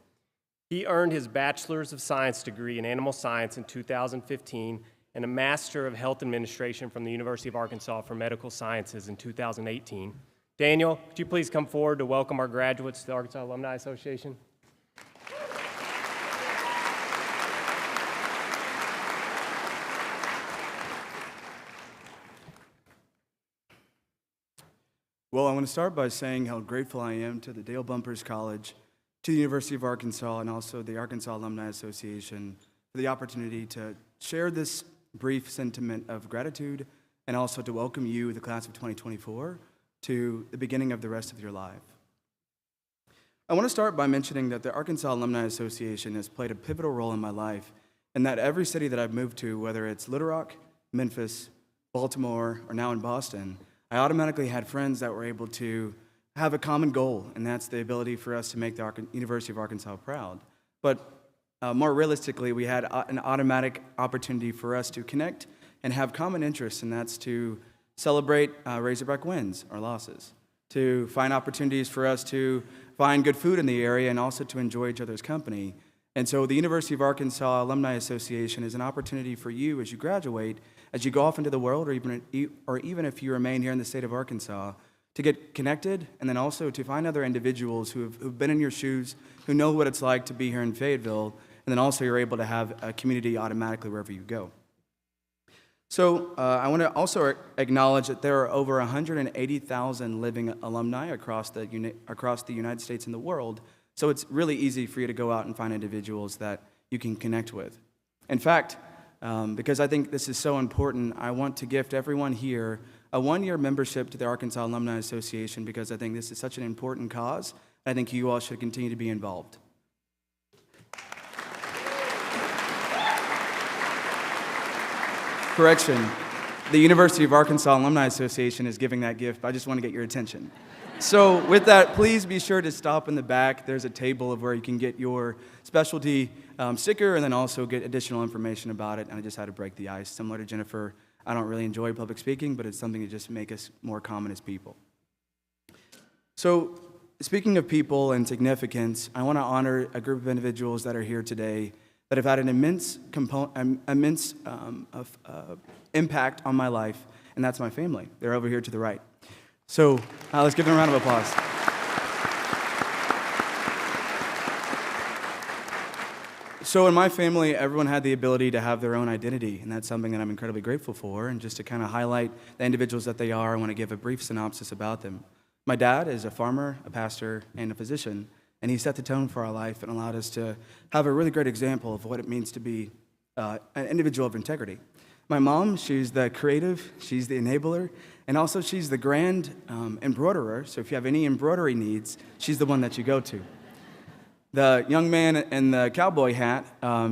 G: He earned his Bachelor's of Science degree in Animal Science in 2015 and a Master of Health Administration from the University of Arkansas for Medical Sciences in 2018. Daniel, could you please come forward to welcome our graduates to the Arkansas Alumni Association?
H: Well, I want to start by saying how grateful I am to the Dale Bumpers College, to the University of Arkansas, and also the Arkansas Alumni Association for the opportunity to share this brief sentiment of gratitude and also to welcome you, the class of 2024, to the beginning of the rest of your life. I want to start by mentioning that the Arkansas Alumni Association has played a pivotal role in my life, and that every city that I've moved to, whether it's Little Rock, Memphis, Baltimore, or now in Boston, I automatically had friends that were able to have a common goal, and that's the ability for us to make the University of Arkansas proud. But more realistically, we had an automatic opportunity for us to connect and have common interests, and that's to celebrate Razorback wins or losses, to find opportunities for us to find good food in the area and also to enjoy each other's company. And so the University of Arkansas Alumni Association is an opportunity for you as you graduate, as you go off into the world, or even if you remain here in the state of Arkansas, to get connected and then also to find other individuals who've been in your shoes, who know what it's like to be here in Fayetteville, and then also you're able to have a community automatically wherever you go. So I want to also acknowledge that there are over 180,000 living alumni across the United States and the world, so it's really easy for you to go out and find individuals that you can connect with. In fact, because I think this is so important, I want to gift everyone here a one-year membership to the Arkansas Alumni Association because I think this is such an important cause. I think you all should continue to be involved. Correction, the University of Arkansas Alumni Association is giving that gift, but I just want to get your attention. So with that, please be sure to stop in the back. There's a table of where you can get your specialty sticker and then also get additional information about it. And I just had to break the ice. Similar to Jennifer, I don't really enjoy public speaking, but it's something to just make us more common as people. So speaking of people and significance, I want to honor a group of individuals that are here today that have had an immense impact on my life, and that's my family. They're over here to the right. So let's give them a round of applause. So in my family, everyone had the ability to have their own identity, and that's something that I'm incredibly grateful for. And just to kind of highlight the individuals that they are, I want to give a brief synopsis about them. My dad is a farmer, a pastor, and a physician, and he set the tone for our life and allowed us to have a really great example of what it means to be an individual of integrity. My mom, she's the creative, she's the enabler, and also she's the grand embroiderer. So if you have any embroidery needs, she's the one that you go to. The young man in the cowboy hat,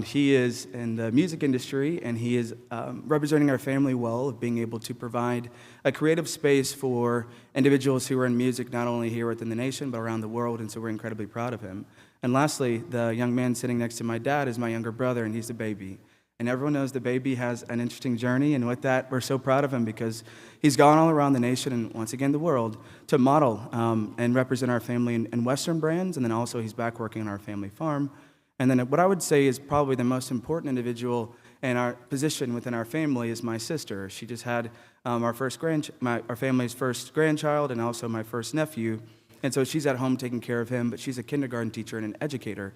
H: he is in the music industry, and he is representing our family well of being able to provide a creative space for individuals who are in music, not only here within the nation, but around the world, and so we're incredibly proud of him. And lastly, the young man sitting next to my dad is my younger brother, and he's the baby. And everyone knows the baby has an interesting journey, and with that, we're so proud of him because he's gone all around the nation and once again the world to model and represent our family in Western brands, and then also he's back working on our family farm. And then what I would say is probably the most important individual in our position within our family is my sister. She just had our family's first grandchild and also my first nephew, and so she's at home taking care of him, but she's a kindergarten teacher and an educator.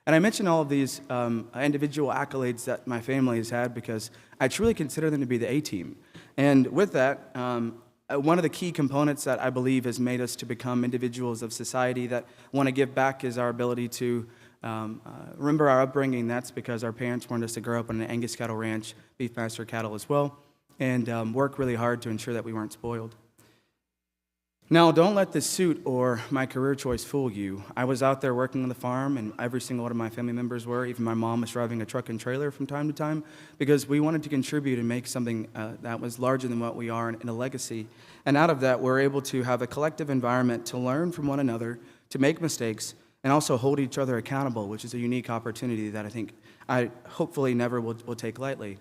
H: And I mention all of these individual accolades that my family has had because I truly consider them to be the A-team. And with that, one of the key components that I believe has made us to become individuals of society that want to give back is our ability to remember our upbringing. That's because our parents wanted us to grow up on an Angus cattle ranch, beef pasture cattle as well, and work really hard to ensure that we weren't spoiled. Now, don't let the suit or my career choice fool you. I was out there working on the farm, and every single one of my family members were. Even my mom was driving a truck and trailer from time to time because we wanted to contribute and make something that was larger than what we are in a legacy. And out of that, we're able to have a collective environment to learn from one another, to make mistakes, and also hold each other accountable, which is a unique opportunity that I think I hopefully never will take lightly.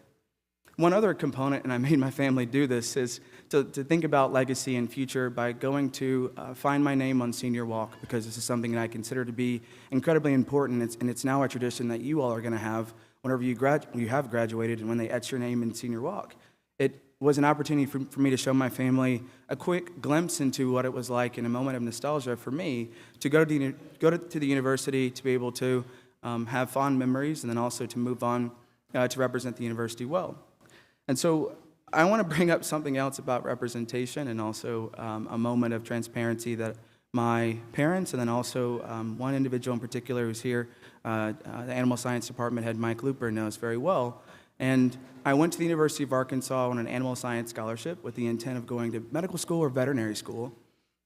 H: One other component, and I made my family do this, is to think about legacy and future by going to find my name on Senior Walk, because this is something that I consider to be incredibly important, and it's now a tradition that you all are going to have whenever you have graduated and when they etch your name in Senior Walk. It was an opportunity for me to show my family a quick glimpse into what it was like in a moment of nostalgia for me to go to the university, to be able to have fond memories, and then also to move on to represent the university well. And so I want to bring up something else about representation and also a moment of transparency that my parents and then also one individual in particular who's here, the Animal Science Department head Mike Looper knows very well. And I went to the University of Arkansas on an animal science scholarship with the intent of going to medical school or veterinary school.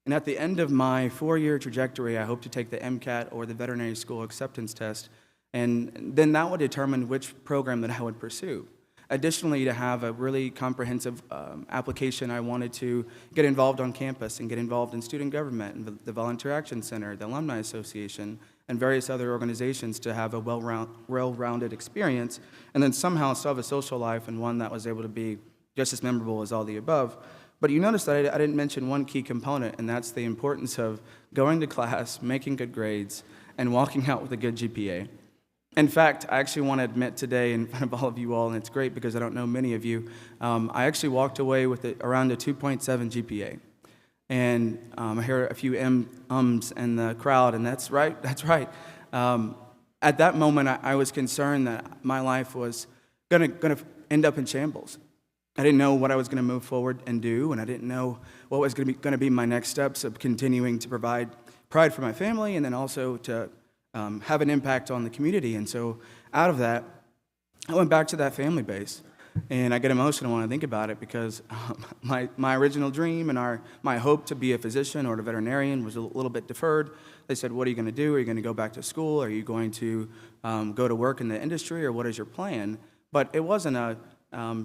H: And at the end of my 4-year trajectory, I hope to take the MCAT or the veterinary school acceptance test, and then that would determine which program that I would pursue. Additionally, to have a really comprehensive application, I wanted to get involved on campus and get involved in student government, and the Volunteer Action Center, the Alumni Association, and various other organizations to have a well-rounded experience, and then somehow still have a social life and one that was able to be just as memorable as all the above. But you notice that I didn't mention one key component, and that's the importance of going to class, making good grades, and walking out with a good GPA. In fact, I actually want to admit today in front of all of you all, and it's great because I don't know many of you, I actually walked away with around a 2.7 GPA. And I hear a few ums in the crowd, and that's right. At that moment, I was concerned that my life was going to end up in shambles. I didn't know what I was going to move forward and do, and I didn't know what was going to be my next steps of continuing to provide pride for my family and then also to have an impact on the community. And so out of that, I went back to that family base. And I get emotional when I think about it because my original dream and my hope to be a physician or a veterinarian was a little bit deferred. They said, what are you going to do? Are you going to go back to school? Are you going to go to work in the industry, or what is your plan? But it wasn't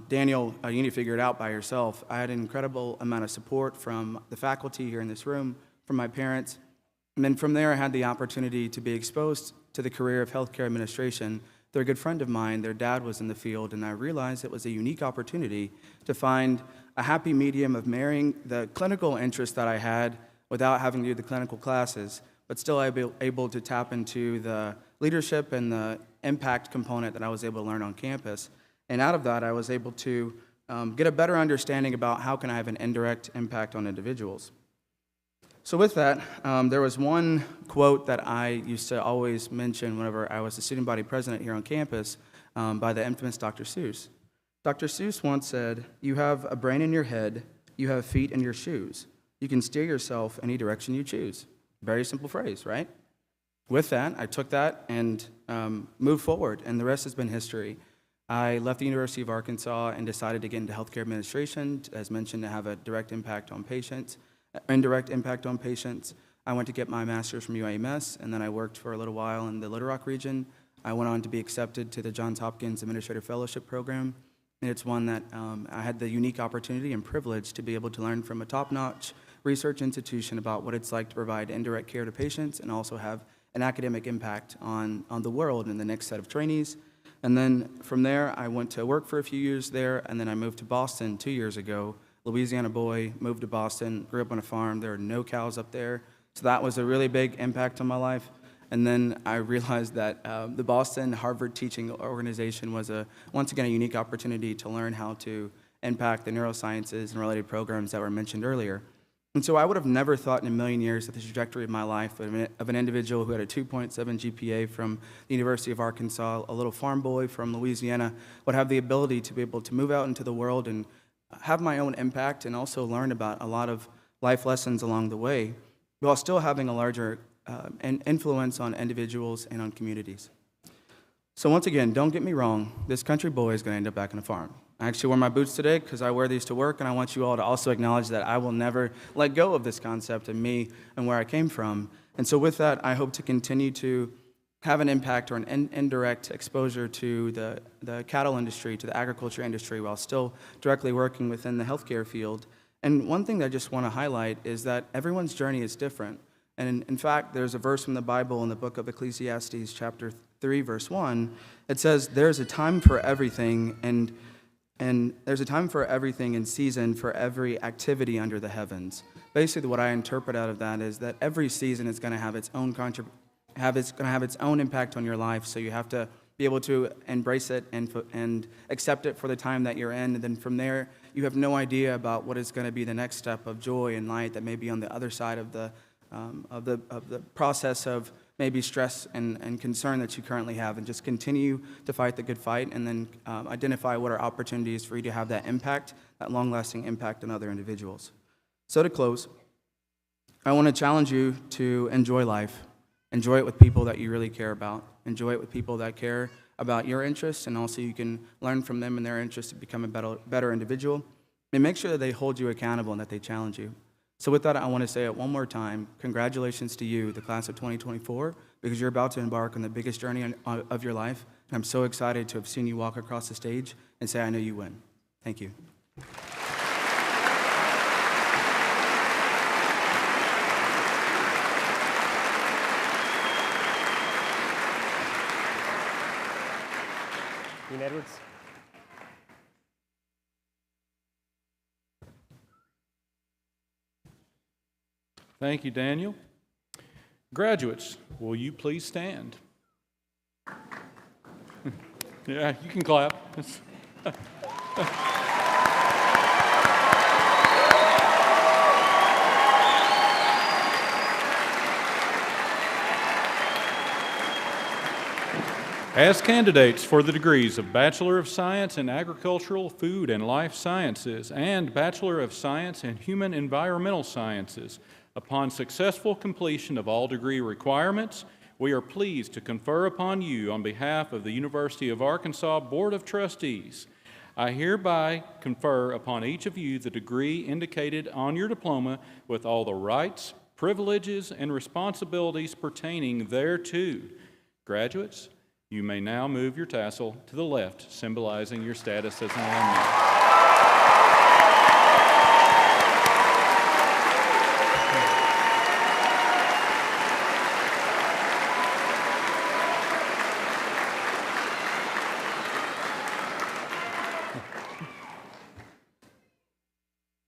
H: Daniel, you need to figure it out by yourself. I had an incredible amount of support from the faculty here in this room, from my parents. And then from there, I had the opportunity to be exposed to the career of healthcare administration. They're a good friend of mine. Their dad was in the field, and I realized it was a unique opportunity to find a happy medium of marrying the clinical interest that I had without having to do the clinical classes, but still able to tap into the leadership and the impact component that I was able to learn on campus. And out of that, I was able to get a better understanding about how can I have an indirect impact on individuals. So with that, there was one quote that I used to always mention whenever I was the student body president here on campus by the infamous Dr. Seuss. Dr. Seuss once said, "You have a brain in your head, you have feet in your shoes. You can steer yourself any direction you choose." Very simple phrase, right? With that, I took that and moved forward, and the rest has been history. I left the University of Arkansas and decided to get into healthcare administration, as mentioned, to have a direct impact on patients. Indirect impact on patients. I went to get my master's from UAMS, and then I worked for a little while in the Little Rock region. I went on to be accepted to the Johns Hopkins Administrative Fellowship Program, and it's one that I had the unique opportunity and privilege to be able to learn from a top-notch research institution about what it's like to provide indirect care to patients and also have an academic impact on the world in the next set of trainees. And then from there, I went to work for a few years there, and then I moved to Boston 2 years ago. Louisiana boy, moved to Boston, grew up on a farm. There are no cows up there. So that was a really big impact on my life. And then I realized that the Boston Harvard Teaching Organization was, once again, a unique opportunity to learn how to impact the neurosciences and related programs that were mentioned earlier. And so I would have never thought in a million years that the trajectory of my life of an individual who had a 2.7 GPA from the University of Arkansas, a little farm boy from Louisiana, would have the ability to be able to move out into the world and have my own impact and also learn about a lot of life lessons along the way, while still having a larger influence on individuals and on communities. So once again, don't get me wrong, this country boy is going to end up back on a farm. I actually wore my boots today because I wear these to work, and I want you all to also acknowledge that I will never let go of this concept of me and where I came from. And so with that, I hope to continue to have an impact or an indirect exposure to the cattle industry, to the agriculture industry, while still directly working within the healthcare field. And one thing that I just want to highlight is that everyone's journey is different. And in fact, there's a verse from the Bible in the book of Ecclesiastes, chapter 3, verse 1. It says, "There's a time for everything, and there's a time for everything and season for every activity under the heavens." Basically, what I interpret out of that is that every season is going to have its own have its own impact on your life, so you have to be able to embrace it and accept it for the time that you're in, and then from there, you have no idea about what is going to be the next step of joy and light that may be on the other side of the process of maybe stress and concern that you currently have, and just continue to fight the good fight, and then identify what are opportunities for you to have that impact, that long-lasting impact on other individuals. So to close, I want to challenge you to enjoy life. Enjoy it with people that you really care about. Enjoy it with people that care about your interests, and also you can learn from them and their interests to become a better individual. And make sure that they hold you accountable and that they challenge you. So with that, I want to say it one more time. Congratulations to you, the class of 2024, because you're about to embark on the biggest journey of your life. And I'm so excited to have seen you walk across the stage and say, "I know you win." Thank you.
G: Dean Edwards.
B: Thank you, Daniel. Graduates, will you please stand? Yeah, you can clap. As candidates for the degrees of Bachelor of Science in Agricultural, Food, and Life Sciences and Bachelor of Science in Human Environmental Sciences, upon successful completion of all degree requirements, we are pleased to confer upon you on behalf of the University of Arkansas Board of Trustees. I hereby confer upon each of you the degree indicated on your diploma with all the rights, privileges, and responsibilities pertaining thereto. Graduates, you may now move your tassel to the left, symbolizing your status as an alumni.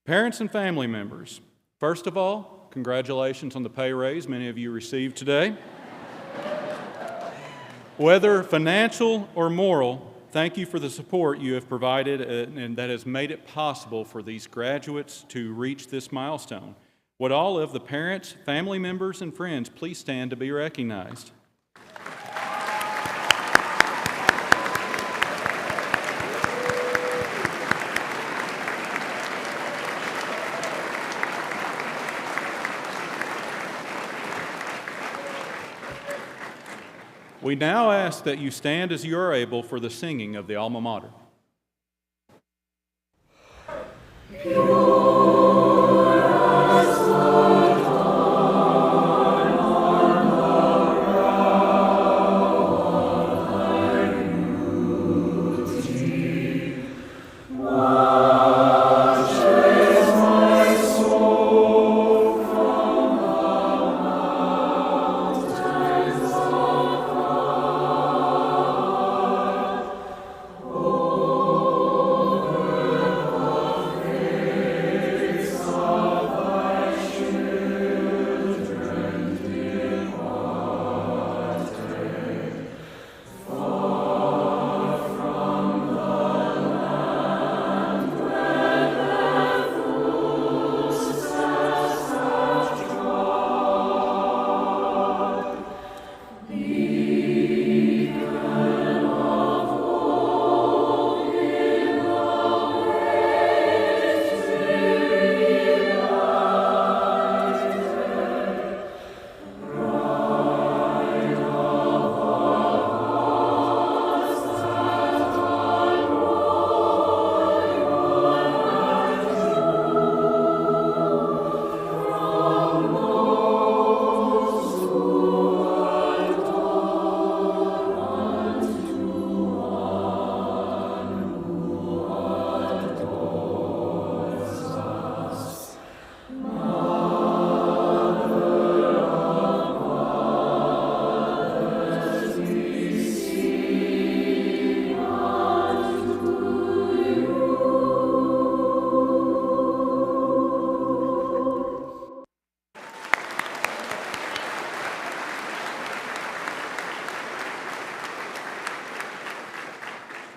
B: Parents and family members, first of all, congratulations on the pay raise many of you received today. Whether financial or moral, thank you for the support you have provided and that has made it possible for these graduates to reach this milestone. Would all of the parents, family members, and friends please stand to be recognized? We now ask that you stand as you are able for the singing of the Alma Mater.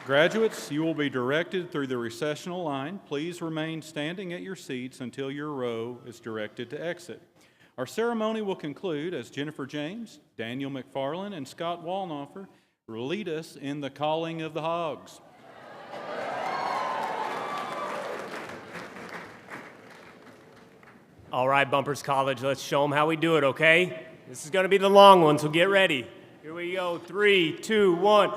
B: Graduates, you will be directed through the recessional line. Please remain standing at your seats until your row is directed to exit. Our ceremony will conclude as Jennifer James, Daniel McFarland, and Scott Walnoffer lead us in the calling of the hogs.
G: All right, Bumpers College, let's show them how we do it, okay? This is going to be the long one, so get ready. Here we go. 3, 2, 1.